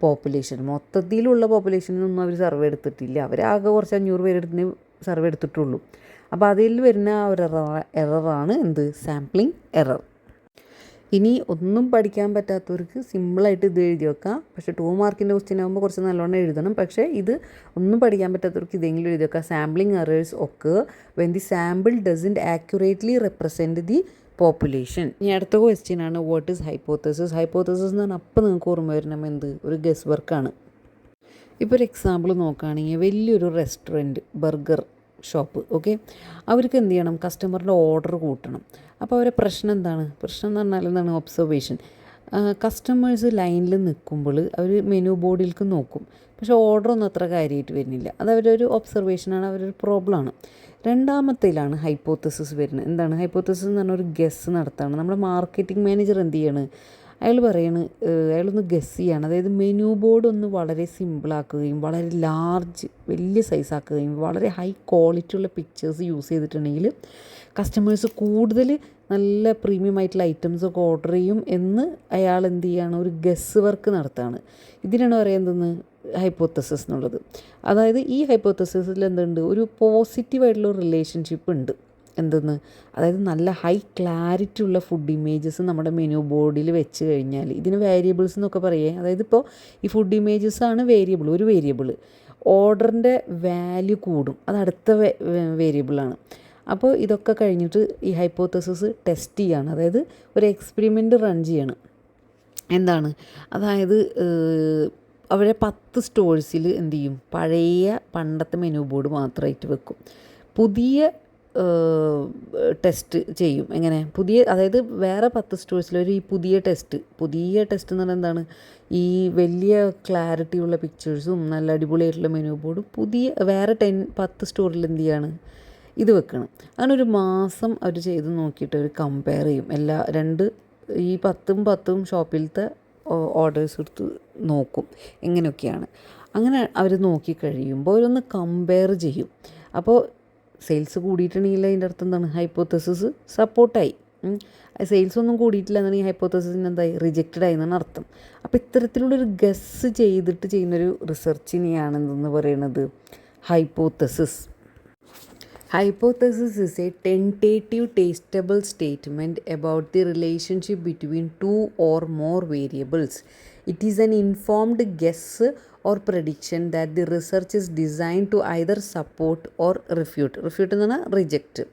population. മൊത്തത്തിലുള്ള പോപ്പുലേഷനൊന്നും അവർ survey എടുത്തിട്ടില്ല, അവർ ആകെ കുറച്ച് 500 പേരെടുത്തിന് survey എടുത്തിട്ടുള്ളൂ. അപ്പോൾ അതിൽ വരുന്ന ഒരു എററാണ് എന്ത്, സാമ്പിളിംഗ് എറർ. ഇനി ഒന്നും പഠിക്കാൻ പറ്റാത്തവർക്ക് സിമ്പിളായിട്ട് ഇത് എഴുതി വെക്കാം. പക്ഷേ 2 മാർക്കിൻ്റെ ക്വസ്റ്റ്യൻ ആകുമ്പോൾ കുറച്ച് നല്ലോണം എഴുതണം. പക്ഷേ ഇത് ഒന്നും പഠിക്കാൻ പറ്റാത്തവർക്ക് ഇതെങ്കിലും എഴുതി വെക്കാം. സാമ്പിളിംഗ് എറേഴ്സ് ഒക്കെ when the sample doesn't accurately represent the population. ഇനി അടുത്ത ക്വസ്റ്റ്യൻ ആണ്, വാട്ട് ഈസ് ഹൈപ്പോത്തസിസ്. ഹൈപ്പോത്തസിസ് എന്ന് പറഞ്ഞാൽ അപ്പം നിങ്ങൾക്ക് ഓർമ്മ വരണം എന്ത്, ഒരു ഗസ് വർക്കാണ്. ഇപ്പോൾ ഒരു എക്സാമ്പിൾ നോക്കുകയാണെങ്കിൽ, വലിയൊരു റെസ്റ്റോറൻറ്റ്, ബർഗർ ഷോപ്പ്. ഓക്കെ, അവർക്ക് എന്ത് ചെയ്യണം, കസ്റ്റമറിൻ്റെ ഓർഡർ കൂട്ടണം. അപ്പോൾ അവരെ പ്രശ്നം എന്താണ്, പ്രശ്നം എന്ന് പറഞ്ഞാൽ എന്താണ്, ഒബ്സർവേഷൻ. കസ്റ്റമേഴ്സ് ലൈനിൽ നിൽക്കുമ്പോൾ അവർ മെനു ബോർഡിലേക്ക് നോക്കും, പക്ഷേ ഓർഡറൊന്നും അത്ര കാര്യമായിട്ട് വരുന്നില്ല. അത് അവരൊരു ഒബ്സർവേഷനാണ്, അവരൊരു പ്രോബ്ലമാണ്. രണ്ടാമത്തേലാണ് ഹൈപ്പോത്തസിസ് വരുന്നത്. എന്താണ് ഹൈപ്പോത്തസിസ് എന്ന് പറഞ്ഞാൽ, ഒരു ഗസ് നടത്താണ്. നമ്മുടെ മാർക്കറ്റിംഗ് മാനേജർ എന്ത് ചെയ്യാണ്, അയാളൊന്ന് ഗസ് ചെയ്യാണ്. അതായത് മെനു ബോർഡ് ഒന്ന് വളരെ സിമ്പിളാക്കുകയും വളരെ ലാർജ് വലിയ സൈസാക്കുകയും വളരെ ഹൈ ക്വാളിറ്റി ഉള്ള പിക്ചേഴ്സ് യൂസ് ചെയ്തിട്ടുണ്ടെങ്കിൽ കസ്റ്റമേഴ്സ് കൂടുതൽ നല്ല പ്രീമിയം ആയിട്ടുള്ള ഐറ്റംസൊക്കെ ഓർഡർ ചെയ്യും എന്ന് അയാൾ എന്ത് ചെയ്യാണ്, ഒരു ഗസ് വർക്ക് നടത്തുകയാണ്. ഇതിനാണ് പറയുന്നത് ഹൈപ്പോത്തസിസ് എന്നുള്ളത്. അതായത് ഈ ഹൈപ്പോത്തസിസിൽ എന്തുണ്ട്, ഒരു പോസിറ്റീവായിട്ടുള്ള റിലേഷൻഷിപ്പ് ഉണ്ട്. എന്തെന്ന്, അതായത് നല്ല ഹൈ ക്ലാരിറ്റി ഉള്ള ഫുഡ് ഇമേജസ് നമ്മുടെ മെനു ബോർഡിൽ വെച്ച് കഴിഞ്ഞാൽ, ഇതിന് വേരിയബിൾസ് എന്നൊക്കെ പറയേ. അതായത് ഇപ്പോൾ ഈ ഫുഡ് ഇമേജസ് ആണ് വേരിയബിൾ, ഒരു വേരിയബിൾ. ഓർഡറിൻ്റെ വാല്യൂ കൂടും, അത് അടുത്ത വേരിയബിളാണ്. അപ്പോൾ ഇതൊക്കെ കഴിഞ്ഞിട്ട് ഈ ഹൈപ്പോത്തസിസ് ടെസ്റ്റ് ചെയ്യാണ്, അതായത് ഒരു എക്സ്പെരിമെൻ്റ് റൺ ചെയ്യണം. എന്താണ്, അതായത് അവരെ 10 സ്റ്റോഴ്സിൽ എന്ത് ചെയ്യും, പണ്ടത്തെ മെനു ബോർഡ് മാത്രമായിട്ട് വെക്കും. പുതിയ ടെസ്റ്റ് ചെയ്യും. എങ്ങനെ, അതായത് വേറെ 10 സ്റ്റോഴ്സിലൊരു ഈ പുതിയ ടെസ്റ്റ് എന്ന് പറഞ്ഞാൽ എന്താണ്, ഈ വലിയ ക്ലാരിറ്റിയുള്ള പിക്ചേഴ്സും നല്ല അടിപൊളിയായിട്ടുള്ള മെനു ബോർഡും വേറെ 10 സ്റ്റോറിൽ എന്ത് ചെയ്യാണ്, ഇത് വെക്കണം. അങ്ങനെ ഒരു മാസം അവർ ചെയ്ത് നോക്കിയിട്ട് അവർ കമ്പയർ ചെയ്യും. ഈ 10 ഷോപ്പിലത്തെ ഓർഡേഴ്സ് എടുത്ത് നോക്കും എങ്ങനെയൊക്കെയാണ്. അങ്ങനെ അവർ നോക്കിക്കഴിയുമ്പോൾ അവരൊന്ന് കമ്പയർ ചെയ്യും. അപ്പോൾ സെയിൽസ് കൂടിയിട്ടുണ്ടെങ്കിൽ അതിൻ്റെ അർത്ഥം എന്താണ്, ഹൈപ്പോത്തസിസ് സപ്പോർട്ടായി. സെയിൽസ് ഒന്നും കൂടിയിട്ടില്ല എന്നാണ് ഈ ഹൈപ്പോത്തസിന് എന്തായി, റിജക്റ്റഡ് ആയി എന്നാണ് അർത്ഥം. അപ്പോൾ ഇത്തരത്തിലുള്ളൊരു ഗസ് ചെയ്തിട്ട് ചെയ്യുന്നൊരു റിസർച്ചിനെയാണെന്ന് പറയുന്നത് hypothesis. Hypothesis is a tentative testable statement about the relationship between two or more variables. It is an informed guess or prediction that the research is designed to either support or refute. Refute എന്ന് പറഞ്ഞാൽ reject.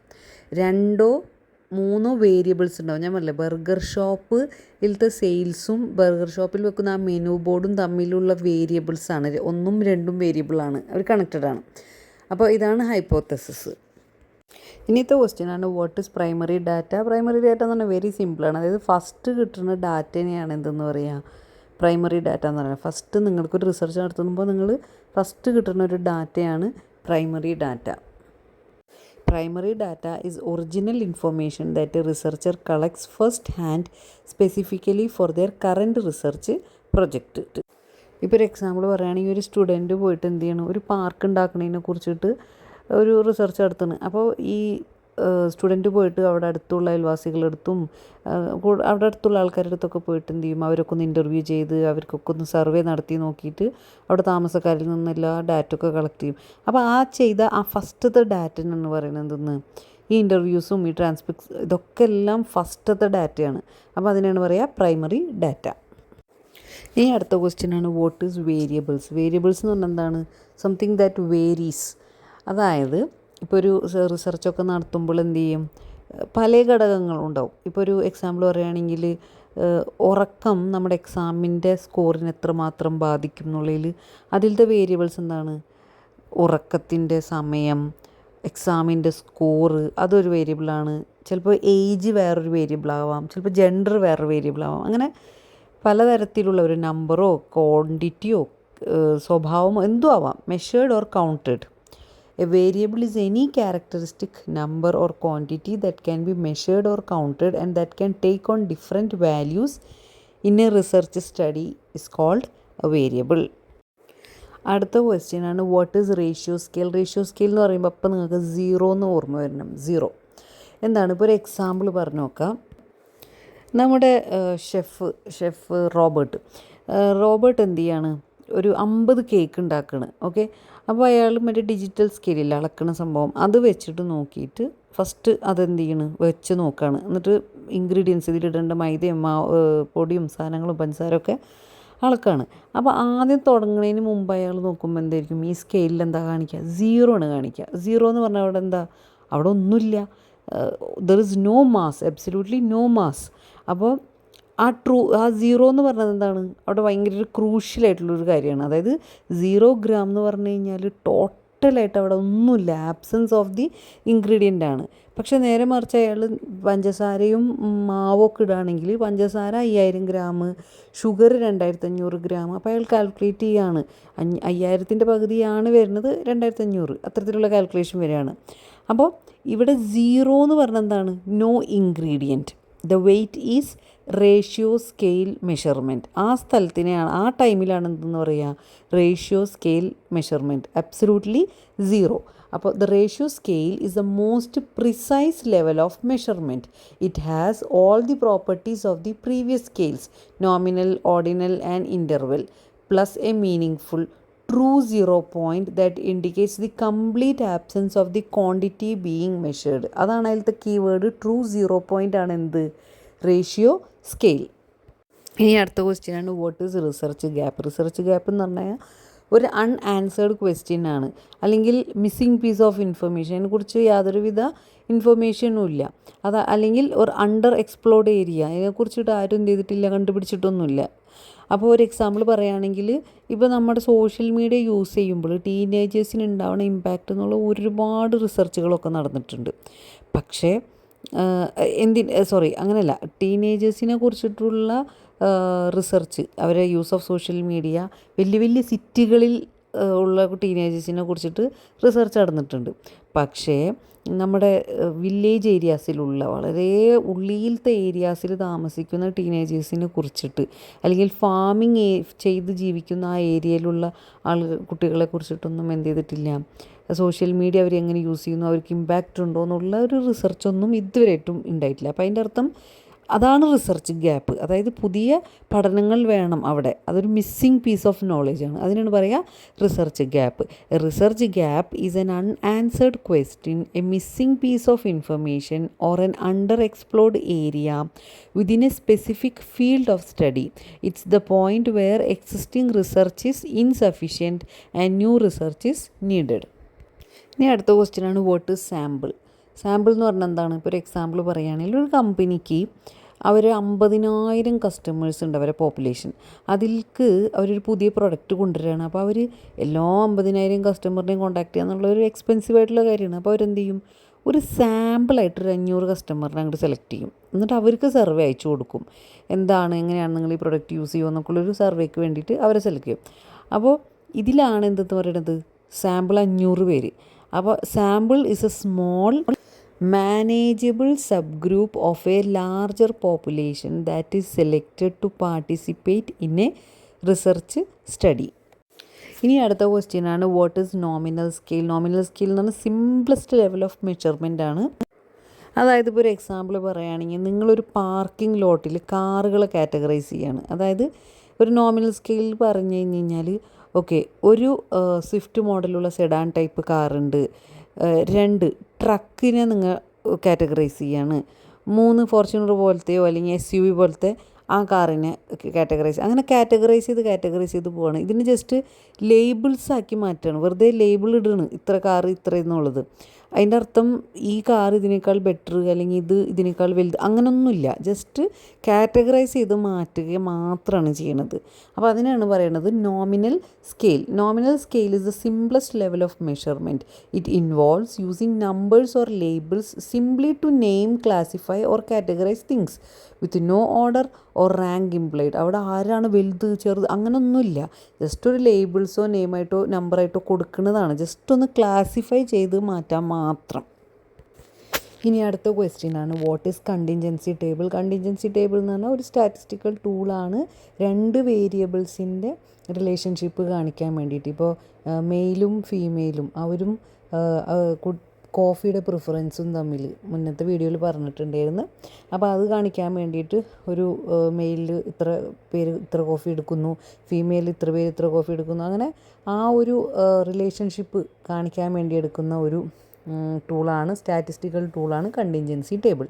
2-3 variables ഉണ്ടാവും. ഞാൻ പറഞ്ഞില്ലേ burger ഷോപ്പിലത്തെ സെയിൽസും burger ഷോപ്പിൽ വെക്കുന്ന ആ menu ബോർഡും തമ്മിലുള്ള വേരിയബിൾസാണ്. 1-2 വേരിയബിളാണ്, അവർ കണക്റ്റഡ് ആണ്. അപ്പോൾ ഇതാണ് ഹൈപ്പോത്തസിസ്. ഇനിയത്തെ ക്വസ്റ്റ്യനാണ് what is primary data. Primary data എന്ന് പറഞ്ഞാൽ വെരി സിമ്പിളാണ്. അതായത് ഫസ്റ്റ് കിട്ടുന്ന ഡാറ്റേനെയാണ് എന്തെന്ന് പറയുക, പ്രൈമറി ഡാറ്റ എന്ന് പറയുന്നത്. ഫസ്റ്റ് നിങ്ങൾക്കൊരു റിസർച്ച് നടത്തുമ്പോൾ നിങ്ങൾ ഫസ്റ്റ് കിട്ടുന്ന ഒരു ഡാറ്റയാണ് primary data. Primary data is original information that A researcher collects first hand specifically for their current research project. ഇപ്പോൾ ഒരു എക്സാമ്പിൾ പറയുകയാണെങ്കിൽ ഒരു സ്റ്റുഡൻറ്റ് പോയിട്ട് എന്ത് ചെയ്യണം, ഒരു പാർക്ക് ഉണ്ടാക്കുന്നതിനെ കുറിച്ചിട്ട് ഒരു റിസർച്ച് നടത്തുന്നത്. അപ്പോൾ ഈ സ്റ്റുഡൻറ്റ് പോയിട്ട് അവിടെ അടുത്തുള്ള അയൽവാസികളെടുത്തും അവിടെ അടുത്തുള്ള ആൾക്കാരുടെ അടുത്തൊക്കെ പോയിട്ട് എന്ത് ചെയ്യും, അവരൊക്കെ ഒന്ന് ഇൻ്റർവ്യൂ ചെയ്ത് അവർക്കൊക്കെ ഒന്ന് സർവേ നടത്തി നോക്കിയിട്ട് അവിടെ താമസക്കാരിൽ നിന്നെല്ലാ ഡാറ്റ ഒക്കെ കളക്ട് ചെയ്യും. അപ്പോൾ ആ ചെയ്ത ആ ഫസ്റ്റത്തെ ഡാറ്റ എന്ന് പറയുന്നത് എന്തെന്ന്, ഈ ഇൻ്റർവ്യൂസും ഈ ട്രാൻസ്ക്രിപ്റ്റ്സ് ഇതൊക്കെ എല്ലാം ഫസ്റ്റത്തെ ഡാറ്റയാണ്. അപ്പോൾ അതിനാണ് പറയുക പ്രൈമറി ഡാറ്റ. ഇനി അടുത്ത ക്വസ്റ്റ്യനാണ് വാട്ട് ഈസ് വേരിയബിൾസ്. വേരിയബിൾസ് എന്ന് പറഞ്ഞാൽ എന്താണ്, സംതിങ് ദാറ്റ് വേരീസ്. അതായത് ഇപ്പോൾ ഒരു റിസർച്ചൊക്കെ നടത്തുമ്പോൾ എന്ത് ചെയ്യും, പല ഘടകങ്ങളുണ്ടാവും. ഇപ്പോൾ ഒരു എക്സാമ്പിൾ പറയുകയാണെങ്കിൽ ഉറക്കം നമ്മുടെ എക്സാമിൻ്റെ സ്കോറിന് എത്രമാത്രം ബാധിക്കും എന്നുള്ളതിൽ അതിലത്തെ വേരിയബിൾസ് എന്താണ്, ഉറക്കത്തിൻ്റെ സമയം, എക്സാമിൻ്റെ സ്കോറ് അതൊരു വേരിയബിളാണ്. ചിലപ്പോൾ ഏജ് വേറൊരു വേരിയബിളാവാം, ചിലപ്പോൾ ജെൻഡർ വേറൊരു വേരിയബിളാവാം. അങ്ങനെ പലതരത്തിലുള്ള ഒരു നമ്പറോ ക്വാണ്ടിറ്റിയോ സ്വഭാവമോ എന്തോ ആവാം, measured or counted. A variable is any characteristic, number or quantity that can be measured or counted and that can take on different values in a research study is called a variable. അടുത്ത question ആണ് what is ratio scale. Ratio scale എന്ന് പറയുമ്പോൾ അപ്പം നിങ്ങൾക്ക് 0 എന്ന് ഓർമ്മ വരണം. 0 എന്താണ്, ഇപ്പോൾ ഒരു എക്സാമ്പിൾ പറഞ്ഞു നോക്കാം. നമ്മുടെ ഷെഫ് റോബർട്ട് എന്ത് ചെയ്യാണ്, ഒരു 50 കേക്ക് ഉണ്ടാക്കണം. ഓക്കെ, അപ്പോൾ അയാൾ മറ്റേ ഡിജിറ്റൽ സ്കെയിലിൽ അളക്കണ സംഭവം അത് വെച്ചിട്ട് നോക്കിയിട്ട് ഫസ്റ്റ് അതെന്ത് ചെയ്യണം, വെച്ച് നോക്കുകയാണ്. എന്നിട്ട് ഇൻഗ്രീഡിയൻസ് ഇതിലിടേണ്ട മൈദയും പൊടിയും സാധനങ്ങളും പഞ്ചസാരമൊക്കെ അളക്കാണ്. അപ്പോൾ ആദ്യം തുടങ്ങുന്നതിന് മുമ്പ് അയാൾ നോക്കുമ്പോൾ എന്തായിരിക്കും, ഈ സ്കെയിലിൽ എന്താ കാണിക്കുക, 0 ആണ് കാണിക്കുക. 0 എന്ന് പറഞ്ഞാൽ അവിടെ എന്താ, അവിടെ ഒന്നുമില്ല. There is no mass, absolutely no mass. അപ്പോൾ ആ 0 എന്ന് പറഞ്ഞത് എന്താണ്, അവിടെ ഭയങ്കര ഒരു ക്രൂഷ്യലായിട്ടുള്ളൊരു കാര്യമാണ്. അതായത് 0 ഗ്രാം എന്ന് പറഞ്ഞു കഴിഞ്ഞാൽ ടോട്ടലായിട്ട് അവിടെ ഒന്നുമില്ല, ആബ്സെൻസ് ഓഫ് ദി ഇൻഗ്രീഡിയൻ്റ് ആണ്. പക്ഷേ നേരെ മറിച്ച് അയാൾ പഞ്ചസാരയും മാവൊക്കെ ഇടുകയാണെങ്കിൽ പഞ്ചസാര 5000 ഗ്രാം, ഷുഗർ 2500 ഗ്രാം. അപ്പോൾ അയാൾ കാൽക്കുലേറ്റ് ചെയ്യുകയാണ്, 5000ൻ്റെ പകുതിയാണ് വരുന്നത് 2500, അത്തരത്തിലുള്ള കാൽക്കുലേഷൻ വരികയാണ്. അപ്പോൾ ഇവിടെ 0 എന്ന് പറഞ്ഞാൽ എന്താണ്, no ingredient. The weight is ratio scale measurement. ആ സ്ഥലത്തിനെയാണ്, ആ ടൈമിലാണ് എന്തെന്ന് പറയുക, റേഷ്യോ സ്കെയിൽ മെഷർമെൻറ്റ്. അബ്സല്യൂട്ട്ലി 0. അപ്പോൾ the ratio scale is the most precise level of measurement. It has all the properties of the previous scales, nominal, ordinal and interval, plus A meaning true 0 point that indicates the complete absence of the quantity being measured. അതാണ് അതിലത്തെ keyword. True 0 point ആണ് എന്ത്, ratio scale. ഇനി അടുത്ത question ആണ് what is research gap. Research gap എന്ന് പറഞ്ഞാൽ ഒരു അൺആൻസേർഡ് ക്വസ്റ്റ്യൻ ആണ്, അല്ലെങ്കിൽ മിസ്സിങ് പീസ് ഓഫ് ഇൻഫർമേഷൻ. അതിനെക്കുറിച്ച് യാതൊരുവിധ ഇൻഫർമേഷനും ഇല്ല. അല്ലെങ്കിൽ ഒരു അണ്ടർ എക്സ്പ്ലോർഡ് ഏരിയ, അതിനെക്കുറിച്ചിട്ട് ആരും എന്ത് ചെയ്തിട്ടില്ല, കണ്ടുപിടിച്ചിട്ടൊന്നുമില്ല. അപ്പോൾ ഒരു എക്സാമ്പിൾ പറയുകയാണെങ്കിൽ, ഇപ്പോൾ നമ്മുടെ സോഷ്യൽ മീഡിയ യൂസ് ചെയ്യുമ്പോൾ ടീനേജേഴ്സിന് ഉണ്ടാവുന്ന ഇമ്പാക്റ്റ് എന്നുള്ള ഒരുപാട് റിസർച്ചുകളൊക്കെ നടന്നിട്ടുണ്ട്. പക്ഷേ അങ്ങനെയല്ല, ടീനേജേഴ്സിനെ കുറിച്ചിട്ടുള്ള റിസർച്ച്, അവരെ യൂസ് ഓഫ് സോഷ്യൽ മീഡിയ വലിയ വലിയ സിറ്റികളിൽ ഉള്ള ടീനേജേഴ്സിനെ കുറിച്ചിട്ട് റിസർച്ച് നടന്നിട്ടുണ്ട്. പക്ഷേ നമ്മുടെ വില്ലേജ് ഏരിയാസിലുള്ള വളരെ ഉള്ളിലത്തെ ഏരിയാസിൽ താമസിക്കുന്ന ടീനേജേഴ്സിനെ കുറിച്ചിട്ട്, അല്ലെങ്കിൽ ഫാമിങ് ചെയ്ത് ജീവിക്കുന്ന ആ ഏരിയയിലുള്ള കുട്ടികളെ കുറിച്ചിട്ടൊന്നും എന്ത് ചെയ്തിട്ടില്ല, സോഷ്യൽ മീഡിയ അവരെങ്ങനെ യൂസ് ചെയ്യുന്നു, അവർക്ക് ഇമ്പാക്റ്റ് ഉണ്ടോ എന്നുള്ള ഒരു റിസർച്ചൊന്നും ഇതുവരെയായിട്ടും ഉണ്ടായിട്ടില്ല. അപ്പോൾ അതിൻ്റെ അർത്ഥം അതാണ് റിസർച്ച് ഗ്യാപ്പ്. അതായത് പുതിയ പഠനങ്ങൾ വേണം അവിടെ. അതൊരു മിസ്സിങ് പീസ് ഓഫ് നോളജാണ്. അതിനാണ് പറയുക research gap. A research gap is an unanswered question, a missing piece of information or an underexplored area within a specific field of study. It's the point where existing research is insufficient and new research is needed. ഇനി അടുത്ത ക്വസ്റ്റ്യനാണ് what is sample. Sample എന്ന് പറഞ്ഞാൽ എന്താണ്? ഇപ്പോൾ ഒരു example പറയുകയാണെങ്കിൽ ഒരു കമ്പനിക്ക് അവർ 50,000 കസ്റ്റമേഴ്സ് ഉണ്ട് അവരെ പോപ്പുലേഷൻ. അതിൽക്ക് അവരൊരു പുതിയ പ്രൊഡക്റ്റ് കൊണ്ടുവരികയാണ്. അപ്പോൾ അവർ എല്ലാ 50,000 കസ്റ്റമറിനെയും കോൺടാക്ട് ചെയ്യുക എന്നുള്ള ഒരു എക്സ്പെൻസീവ് ആയിട്ടുള്ള കാര്യമാണ്. അപ്പോൾ അവരെന്ത് ചെയ്യും? ഒരു സാമ്പിളായിട്ട് ഒരു 500 കസ്റ്റമറിനെ അങ്ങോട്ട് സെലക്ട് ചെയ്യും. എന്നിട്ട് അവർക്ക് സർവേ അയച്ചു കൊടുക്കും. എന്താണ്, എങ്ങനെയാണ് നിങ്ങൾ ഈ പ്രൊഡക്റ്റ് യൂസ് ചെയ്യുക എന്നൊക്കെയുള്ളൊരു സർവേക്ക് വേണ്ടിയിട്ട് അവരെ സെലക്ട് ചെയ്യും. അപ്പോൾ ഇതിലാണ് എന്തെന്ന് പറയുന്നത്? സാമ്പിൾ 500 പേര്. അപ്പോൾ sample is A small manageable subgroup of a larger population that is selected to participate in a research study. ഇനി അടുത്ത ക്വസ്റ്റ്യൻ ആണ് what is nominal scale. Nominal scale എന്ന് പറഞ്ഞാൽ സിംപ്ലസ്റ്റ് ലെവൽ ഓഫ് മെഷർമെൻ്റ് ആണ്. അതായത് ഇപ്പോൾ ഒരു എക്സാമ്പിൾ പറയുകയാണെങ്കിൽ നിങ്ങളൊരു പാർക്കിംഗ് ലോട്ടിൽ കാറുകൾ കാറ്റഗറൈസ് ചെയ്യുകയാണ്. അതായത് ഒരു നോമിനൽ സ്കെയിൽ പറഞ്ഞു കഴിഞ്ഞാൽ ഓക്കെ, ഒരു സ്വിഫ്റ്റ് മോഡലുള്ള സെഡാൻ ടൈപ്പ് കാറുണ്ട്, 2 ട്രക്കിനെ നിങ്ങൾ കാറ്റഗറൈസ് ചെയ്യാണ്, 3 ഫോർച്യൂണർ പോലത്തെയോ അല്ലെങ്കിൽ SUV പോലത്തെ ആ കാറിനെ കാറ്റഗറൈസ്, അങ്ങനെ കാറ്റഗറൈസ് ചെയ്ത് പോവാണ്. ഇതിന് ജസ്റ്റ് ലേബിൾസ് ആക്കി മാറ്റുകയാണ്, വെറുതെ ലേബിൾ ഇടുകയാണ്, ഇത്ര കാറ് ഇത്ര എന്നുള്ളത്. അതിൻ്റെ അർത്ഥം ഈ കാർ ഇതിനേക്കാൾ ബെറ്റർ അല്ലെങ്കിൽ ഇതിനേക്കാൾ വലുത് അങ്ങനെയൊന്നുമില്ല. ജസ്റ്റ് കാറ്റഗറൈസ് ചെയ്ത് മാറ്റുക മാത്രമാണ് ചെയ്യണത്. അപ്പോൾ അതിനാണ് പറയണത് nominal scale. Nominal scale is the simplest level of measurement. It involves using numbers or labels simply to name, classify or categorise things with no order or rank implied. അവിടെ ആരാണ് വലുത് ചെറുത് അങ്ങനെയൊന്നുമില്ല. ജസ്റ്റ് ഒരു ലേബിൾസോ നെയിമായിട്ടോ നമ്പറായിട്ടോ കൊടുക്കുന്നതാണ്. ജസ്റ്റ് ഒന്ന് classify ചെയ്ത് മാറ്റാൻ മാത്രം. ഇനി അടുത്ത ക്വസ്റ്റ്യൻ ആണ് what is contingency table. Contingency table എന്ന് പറഞ്ഞാൽ ഒരു സ്റ്റാറ്റിസ്റ്റിക്കൽ ടൂളാണ് 2 വേരിയബിൾസിൻ്റെ റിലേഷൻഷിപ്പ് കാണിക്കാൻ വേണ്ടിയിട്ട്. ഇപ്പോൾ മെയിലും ഫീമെയിലും അവരും കോഫിയുടെ പ്രിഫറൻസും തമ്മിൽ മുന്നത്തെ വീഡിയോയിൽ പറഞ്ഞിട്ടുണ്ടായിരുന്നു. അപ്പോൾ അത് കാണിക്കാൻ വേണ്ടിയിട്ട് ഒരു മെയിലിൽ ഇത്ര പേര് ഇത്ര കോഫി എടുക്കുന്നു, ഫീമെയിൽ ഇത്ര പേര് ഇത്ര കോഫി എടുക്കുന്നു, അങ്ങനെ ആ ഒരു റിലേഷൻഷിപ്പ് കാണിക്കാൻ വേണ്ടി എടുക്കുന്ന ഒരു ടൂളാണ്, സ്റ്റാറ്റിസ്റ്റിക്കൽ ടൂളാണ് contingency table.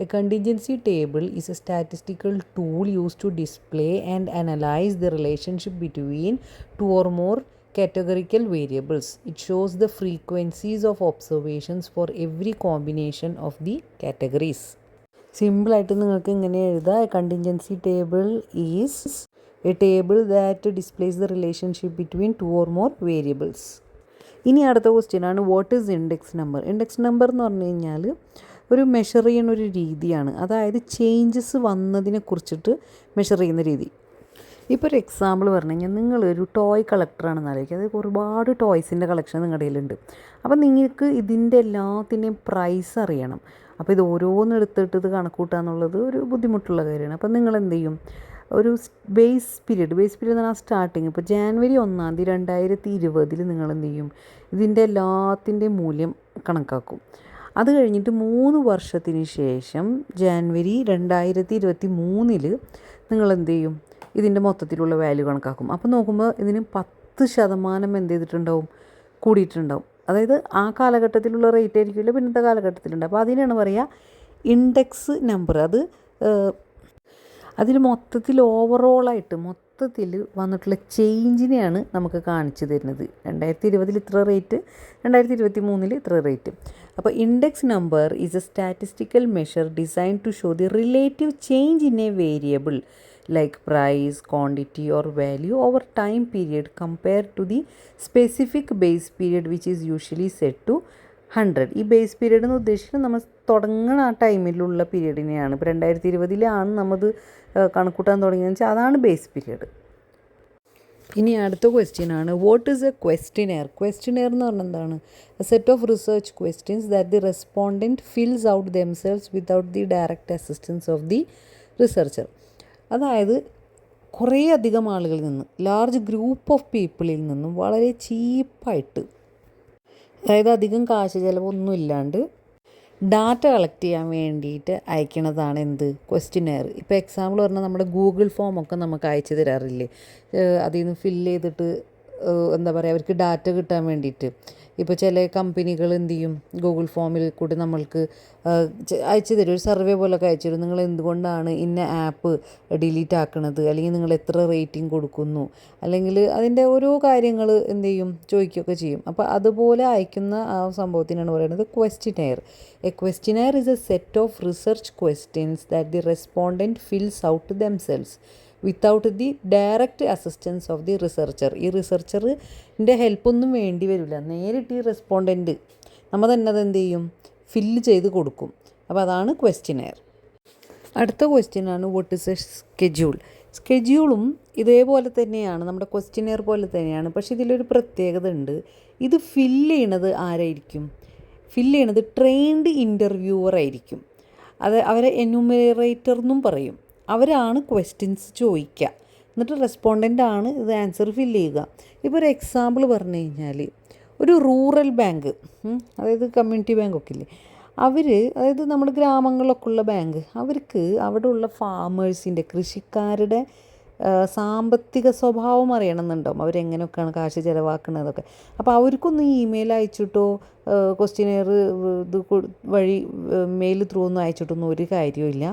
A contingency table is a statistical tool used to display and analyze the relationship between 2 or more categorical variables. It shows the frequencies of observations for every combination of the categories. സിമ്പിളായിട്ട് നിങ്ങൾക്ക് ഇങ്ങനെ എഴുതാം. Contingency table is A table that displays the relationship between 2 or more variables. ഇനി അടുത്ത question ആണ് what is index number. Index number എന്ന് പറഞ്ഞു കഴിഞ്ഞാൽ ഒരു മെഷർ ചെയ്യുന്ന ഒരു രീതിയാണ്. അതായത് ചേഞ്ചസ് വന്നതിനെ കുറിച്ചിട്ട് മെഷർ ചെയ്യുന്ന രീതി. ഇപ്പോൾ ഒരു എക്സാമ്പിൾ പറഞ്ഞു കഴിഞ്ഞാൽ നിങ്ങളൊരു ടോയ് കളക്ടറാണെന്ന് ആലോചിക്കുക. അതായത് ഒരുപാട് ടോയ്സിൻ്റെ കളക്ഷൻ നിങ്ങളുടെ കയ്യിലുണ്ട്. അപ്പോൾ നിങ്ങൾക്ക് ഇതിൻ്റെ എല്ലാത്തിൻ്റെയും പ്രൈസ് അറിയണം. അപ്പോൾ ഇത് ഓരോന്നെടുത്തിട്ട് ഇത് കണക്കൂട്ടുക എന്നുള്ളത് ഒരു ബുദ്ധിമുട്ടുള്ള കാര്യമാണ്. അപ്പോൾ നിങ്ങൾ എന്ത് ചെയ്യും? ഒരു ബേസ് പീരീഡ് എന്ന് പറഞ്ഞാൽ സ്റ്റാർട്ടിങ് ഇപ്പോൾ ജാനുവരി 1 2020 നിങ്ങൾ എന്ത് ചെയ്യും? ഇതിൻ്റെ എല്ലാത്തിൻ്റെയും മൂല്യം കണക്കാക്കും. അത് കഴിഞ്ഞിട്ട് 3 വർഷത്തിന് ശേഷം ജാനുവരി 2023 നിങ്ങൾ എന്ത് ചെയ്യും? ഇതിൻ്റെ മൊത്തത്തിലുള്ള വാല്യൂ കണക്കാക്കും. അപ്പോൾ നോക്കുമ്പോൾ ഇതിന് 10% എന്ത് ചെയ്തിട്ടുണ്ടാവും? കൂടിയിട്ടുണ്ടാവും. അതായത് ആ കാലഘട്ടത്തിലുള്ള റേറ്റ് ആയിരിക്കില്ല പിന്നത്തെ കാലഘട്ടത്തിലുണ്ട്. അപ്പോൾ അതിനാണ് പറയുക ഇൻഡെക്സ് നമ്പർ. അതിൽ മൊത്തത്തിൽ ഓവറോളായിട്ട് മൊത്തത്തിൽ വന്നിട്ടുള്ള ചേഞ്ചിനെയാണ് നമുക്ക് കാണിച്ചു തരുന്നത്. 2020 ഇത്ര റേറ്റ്, 2023 ഇത്ര റേറ്റ്. അപ്പോൾ index number is a statistical measure design to show the relative change in a variable like price, quantity or value over time period compared to the specific base period which is usually set to 100. ഈ base period എന്ന് ഉദ്ദേശിക്കുന്നത് നമ്മൾ തുടങ്ങുന്ന ആ ടൈമിലുള്ള പീരീഡിനെയാണ്. ഇപ്പോൾ 2020 നമ്മത് കണക്കൂട്ടാൻ തുടങ്ങിയെന്ന് വെച്ചാൽ അതാണ് ബേസ് പീരീഡ്. ഇനി അടുത്ത ക്വസ്റ്റ്യൻ ആണ് what is A questionnaire. Questionnaire എന്ന് പറഞ്ഞാൽ എന്താണ്? A set of research questions that the respondent fils out themselves without the direct assistance of the researcher. അതായത് കുറേ അധികം ആളുകളിൽ നിന്ന്, ലാർജ് ഗ്രൂപ്പ് ഓഫ് പീപ്പിളിൽ നിന്നും വളരെ ചീപ്പായിട്ട്, അതായത് അധികം കാശ് ചിലവൊന്നും ഇല്ലാണ്ട് ഡാറ്റ കളക്ട് ചെയ്യാൻ വേണ്ടിയിട്ട് അയക്കണതാണ് എന്ത് ക്വസ്റ്റിനെയർ. ഇപ്പോൾ എക്സാമ്പിൾ പറഞ്ഞാൽ നമ്മുടെ ഗൂഗിൾ ഫോമൊക്കെ നമുക്ക് അയച്ചു തരാറില്ലേ, അതിൽ നിന്ന് ഫില്ല് ചെയ്തിട്ട് എന്താ പറയുക അവർക്ക് ഡാറ്റ കിട്ടാൻ വേണ്ടിയിട്ട്. ഇപ്പോൾ ചില കമ്പനികൾ എന്ത് ചെയ്യും, ഗൂഗിൾ ഫോമിൽ കൂടി നമ്മൾക്ക് അയച്ചു തരും, ഒരു സർവേ പോലൊക്കെ അയച്ചു തരും. നിങ്ങൾ എന്തുകൊണ്ടാണ് ഇന്ന ആപ്പ് ഡിലീറ്റ് ആക്കണത്, അല്ലെങ്കിൽ നിങ്ങൾ എത്ര റേറ്റിംഗ് കൊടുക്കുന്നു, അല്ലെങ്കിൽ അതിൻ്റെ ഓരോ കാര്യങ്ങൾ എന്ത് ചെയ്യും ചോദിക്കുകയൊക്കെ ചെയ്യും. അപ്പോൾ അതുപോലെ അയക്കുന്ന ആ സംഭവത്തിനാണ് പറയുന്നത് questionnaire. A questionnaire is A set of research questions that the respondent fils out themselves without the direct assistance of the researcher. ഈ റിസർച്ചറിൻ്റെ ഹെൽപ്പൊന്നും വേണ്ടി വരില്ല, നേരിട്ട് ഈ റെസ്പോണ്ടൻറ്റ് നമ്മൾ തന്നെ അത് എന്ത് ചെയ്യും, ഫില്ല് ചെയ്ത് കൊടുക്കും. അപ്പോൾ അതാണ് ക്വസ്റ്റിനെയർ. അടുത്ത ക്വസ്റ്റ്യനാണ് വാട്ട് ഇസ് എ സ്കെഡ്യൂൾ. സ്കെഡ്യൂളും ഇതേപോലെ തന്നെയാണ്, നമ്മുടെ ക്വസ്റ്റിനെയർ പോലെ തന്നെയാണ്. പക്ഷേ ഇതിലൊരു പ്രത്യേകത ഉണ്ട്. ഇത് ഫില്ല് ചെയ്യണത് ആരായിരിക്കും, ഫില്ല് ചെയ്യണത് ട്രെയിൻഡ് ഇൻ്റർവ്യൂവർ ആയിരിക്കും. അത് അവരെ എന്യൂമറേറ്റർ എന്നും പറയും. അവരാണ് ക്വസ്റ്റ്യൻസ് ചോദിക്കുക, എന്നിട്ട് റെസ്പോണ്ടൻ്റ് ആണ് ഇത് ആൻസർ ഫില്ല് ചെയ്യുക. ഇപ്പോൾ ഒരു എക്സാമ്പിൾ പറഞ്ഞു കഴിഞ്ഞാൽ ഒരു റൂറൽ ബാങ്ക്, അതായത് കമ്മ്യൂണിറ്റി ബാങ്കൊക്കെ ഇല്ലേ, അതായത് നമ്മുടെ ഗ്രാമങ്ങളിലൊക്കെ ഉള്ള ബാങ്ക്, അവർക്ക് അവിടെ ഉള്ള ഫാമേഴ്സിൻ്റെ, കൃഷിക്കാരുടെ സാമ്പത്തിക സ്വഭാവം അറിയണമെന്നുണ്ടാവും, അവരെങ്ങനെയൊക്കെയാണ് കാശ് ചിലവാക്കുന്നതൊക്കെ. അപ്പോൾ അവർക്കൊന്നും ഇമെയിൽ അയച്ചിട്ടോ ക്വസ്റ്റിനെയർ ഇത് വഴി മെയിൽ ത്രൂ ഒന്നും അയച്ചിട്ടൊന്നും ഒരു കാര്യമില്ല.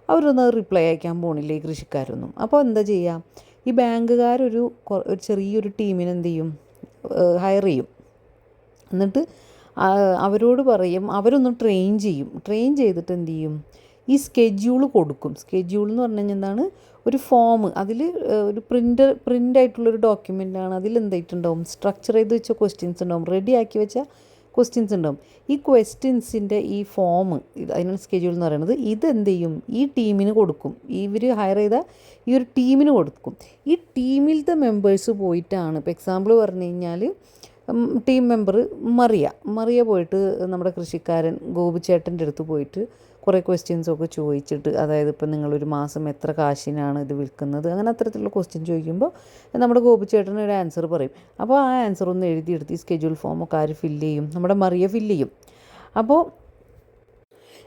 അവരൊന്നും അത് റിപ്ലൈ അയക്കാൻ പോണില്ല ഈ കൃഷിക്കാരൊന്നും. അപ്പോൾ എന്താ ചെയ്യുക, ഈ ബാങ്കുകാരൊരു ചെറിയൊരു ടീമിനെ എന്ത് ചെയ്യും, ഹയർ ചെയ്യും. എന്നിട്ട് അവരോട് പറയും, അവരൊന്ന് ട്രെയിൻ ചെയ്യും. ട്രെയിൻ ചെയ്തിട്ട് എന്ത് ചെയ്യും, ഈ സ്കെഡ്യൂൾ കൊടുക്കും. സ്കെഡ്യൂൾ എന്ന് പറഞ്ഞു കഴിഞ്ഞാൽ എന്താണ്, ഒരു ഫോം, അതിൽ ഒരു പ്രിൻ്റായിട്ടുള്ളൊരു ഡോക്യുമെൻ്റാണ്. അതിൽ എന്തായിട്ടുണ്ടാവും, സ്ട്രക്ചർ ചെയ്ത് വെച്ച ക്വസ്റ്റ്യൻസ് ഉണ്ടാവും, റെഡി ആക്കി വെച്ച ക്വസ്റ്റ്യൻസ് ഉണ്ടാവും. ഈ ക്വസ്റ്റ്യൻസിൻ്റെ ഈ ഫോം, അതിനാണ് സ്കെഡ്യൂൾ എന്ന് പറയുന്നത്. ഇതെന്ത് ചെയ്യും, ഈ ടീമിന് കൊടുക്കും. ഇവർ ഹയർ ചെയ്ത ഈ ഒരു ടീമിന് കൊടുക്കും. ഈ ടീമിലത്തെ മെമ്പേഴ്സ് പോയിട്ടാണ്, ഇപ്പോൾ എക്സാമ്പിൾ പറഞ്ഞു കഴിഞ്ഞാൽ ടീം മെമ്പർ മറിയ പോയിട്ട് നമ്മുടെ കൃഷിക്കാരൻ ഗോപിച്ചേട്ടൻ്റെ അടുത്ത് പോയിട്ട് കുറേ ക്വസ്റ്റ്യൻസൊക്കെ ചോദിച്ചിട്ട്, അതായത് ഇപ്പം നിങ്ങളൊരു മാസം എത്ര കാശിനാണ് ഇത് വിൽക്കുന്നത്, അങ്ങനെ അത്തരത്തിലുള്ള ക്വസ്റ്റ്യൻ ചോദിക്കുമ്പോൾ നമ്മുടെ ഗോപിച്ചേട്ടൻ ഒരു ആൻസർ പറയും. അപ്പോൾ ആ ആൻസർ ഒന്ന് എഴുതിയെടുത്ത് ഈ സ്കെഡ്യൂൾ ഫോമൊക്കെ ആര് ഫില്ല് ചെയ്യും, നമ്മുടെ മറിയ ഫില്ല് ചെയ്യും. അപ്പോൾ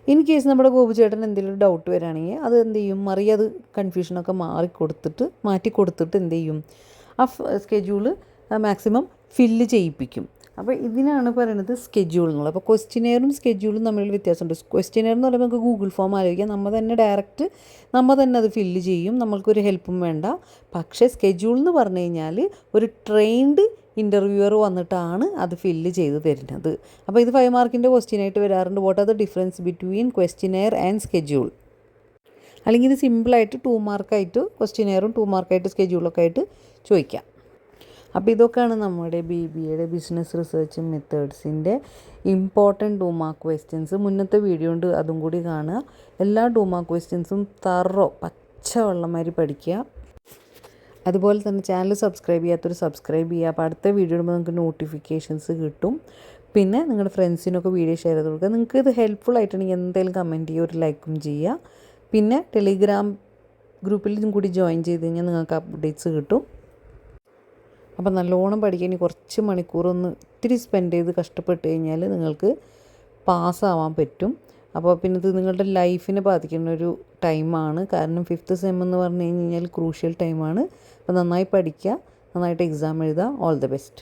ഇൻ കേസ് നമ്മുടെ ഗോപിച്ചേട്ടൻ എന്തെങ്കിലും ഡൗട്ട് വരികയാണെങ്കിൽ അത് എന്ത് ചെയ്യും, മറിയ അത് കൺഫ്യൂഷനൊക്കെ മാറ്റി കൊടുത്തിട്ട് എന്ത് ചെയ്യും, ആ സ്കെഡ്യൂള് മാക്സിമം ഫില്ല് ചെയ്യിപ്പിക്കും. അപ്പോൾ ഇതിനാണ് പറയുന്നത് സ്കെഡ്യൂൾ എന്നുള്ളത്. അപ്പോൾ ക്വസ്റ്റിനെയറും സ്കെഡ്യൂളും തമ്മിലുള്ള വ്യത്യാസമുണ്ട്. ക്വസ്റ്റിനെയർ എന്ന് പറയുമ്പോൾ നമുക്ക് ഗൂഗിൾ ഫോം ആലോചിക്കാം, നമ്മൾ തന്നെ അത് ഫില്ല് ചെയ്യും, നമ്മൾക്കൊരു ഹെൽപ്പും വേണ്ട. പക്ഷേ സ്കെഡ്യൂൾ എന്ന് പറഞ്ഞു കഴിഞ്ഞാൽ ഒരു ട്രെയിൻഡ് ഇൻ്റർവ്യൂവർ വന്നിട്ടാണ് അത് ഫില്ല് ചെയ്ത് തരുന്നത്. അപ്പോൾ ഇത് 5 മാർക്കിൻ്റെ ക്വസ്റ്റ്യനായിട്ട് വരാറുണ്ട്. What are the difference between questionnaire and schedule. അല്ലെങ്കിൽ ഇത് സിമ്പിളായിട്ട് 2 മാർക്കായിട്ട് ക്വസ്റ്റിനെയറും 2 മാർക്കായിട്ട് സ്കെഡ്യൂളൊക്കെ ആയിട്ട് ചോദിക്കാം. അപ്പോൾ ഇതൊക്കെയാണ് നമ്മുടെ BBA ബിസിനസ് റിസർച്ച് മെത്തേഡ്സിൻ്റെ ഇമ്പോർട്ടൻറ്റ് 2 മാർക്ക് ക്വസ്റ്റ്യൻസ്. മുന്നത്തെ വീഡിയോ ഉണ്ട്, അതും കൂടി കാണുക. എല്ലാ 2 മാർക്ക് ക്വസ്റ്റ്യൻസും പച്ചവെള്ളമാതിരി പഠിക്കുക. അതുപോലെ തന്നെ ചാനൽ സബ്സ്ക്രൈബ് ചെയ്യാത്തൊരു സബ്സ്ക്രൈബ് ചെയ്യുക. അപ്പോൾ അടുത്ത വീഡിയോ ഇടുമ്പോൾ നിങ്ങൾക്ക് നോട്ടിഫിക്കേഷൻസ് കിട്ടും. പിന്നെ നിങ്ങളുടെ ഫ്രണ്ട്സിനൊക്കെ വീഡിയോ ഷെയർ ചെയ്ത് കൊടുക്കുക. നിങ്ങൾക്ക് ഇത് ഹെൽപ്ഫുൾ ആയിട്ടുണ്ടെങ്കിൽ എന്തെങ്കിലും കമൻറ്റ് ചെയ്യുക, ഒരു ലൈക്കും ചെയ്യുക. പിന്നെ ടെലിഗ്രാം ഗ്രൂപ്പിലും കൂടി ജോയിൻ ചെയ്ത് കഴിഞ്ഞാൽ നിങ്ങൾക്ക് അപ്ഡേറ്റ്സ് കിട്ടും. അപ്പോൾ നല്ലോണം പഠിക്കാൻ ഇനി കുറച്ച് മണിക്കൂറൊന്ന് ഇത്തിരി സ്പെൻഡ് ചെയ്ത് കഷ്ടപ്പെട്ട് കഴിഞ്ഞാൽ നിങ്ങൾക്ക് പാസ്സാവാൻ പറ്റും. അപ്പോൾ പിന്നെ ഇത് നിങ്ങളുടെ ലൈഫിനെ ബാധിക്കുന്ന ഒരു ടൈമാണ്. കാരണം 5th സെം എന്ന് പറഞ്ഞു കഴിഞ്ഞാൽ ക്രൂഷ്യൽ ടൈമാണ്. അപ്പോൾ നന്നായി പഠിക്കുക, നന്നായിട്ട് എക്സാം എഴുതുക. All the best.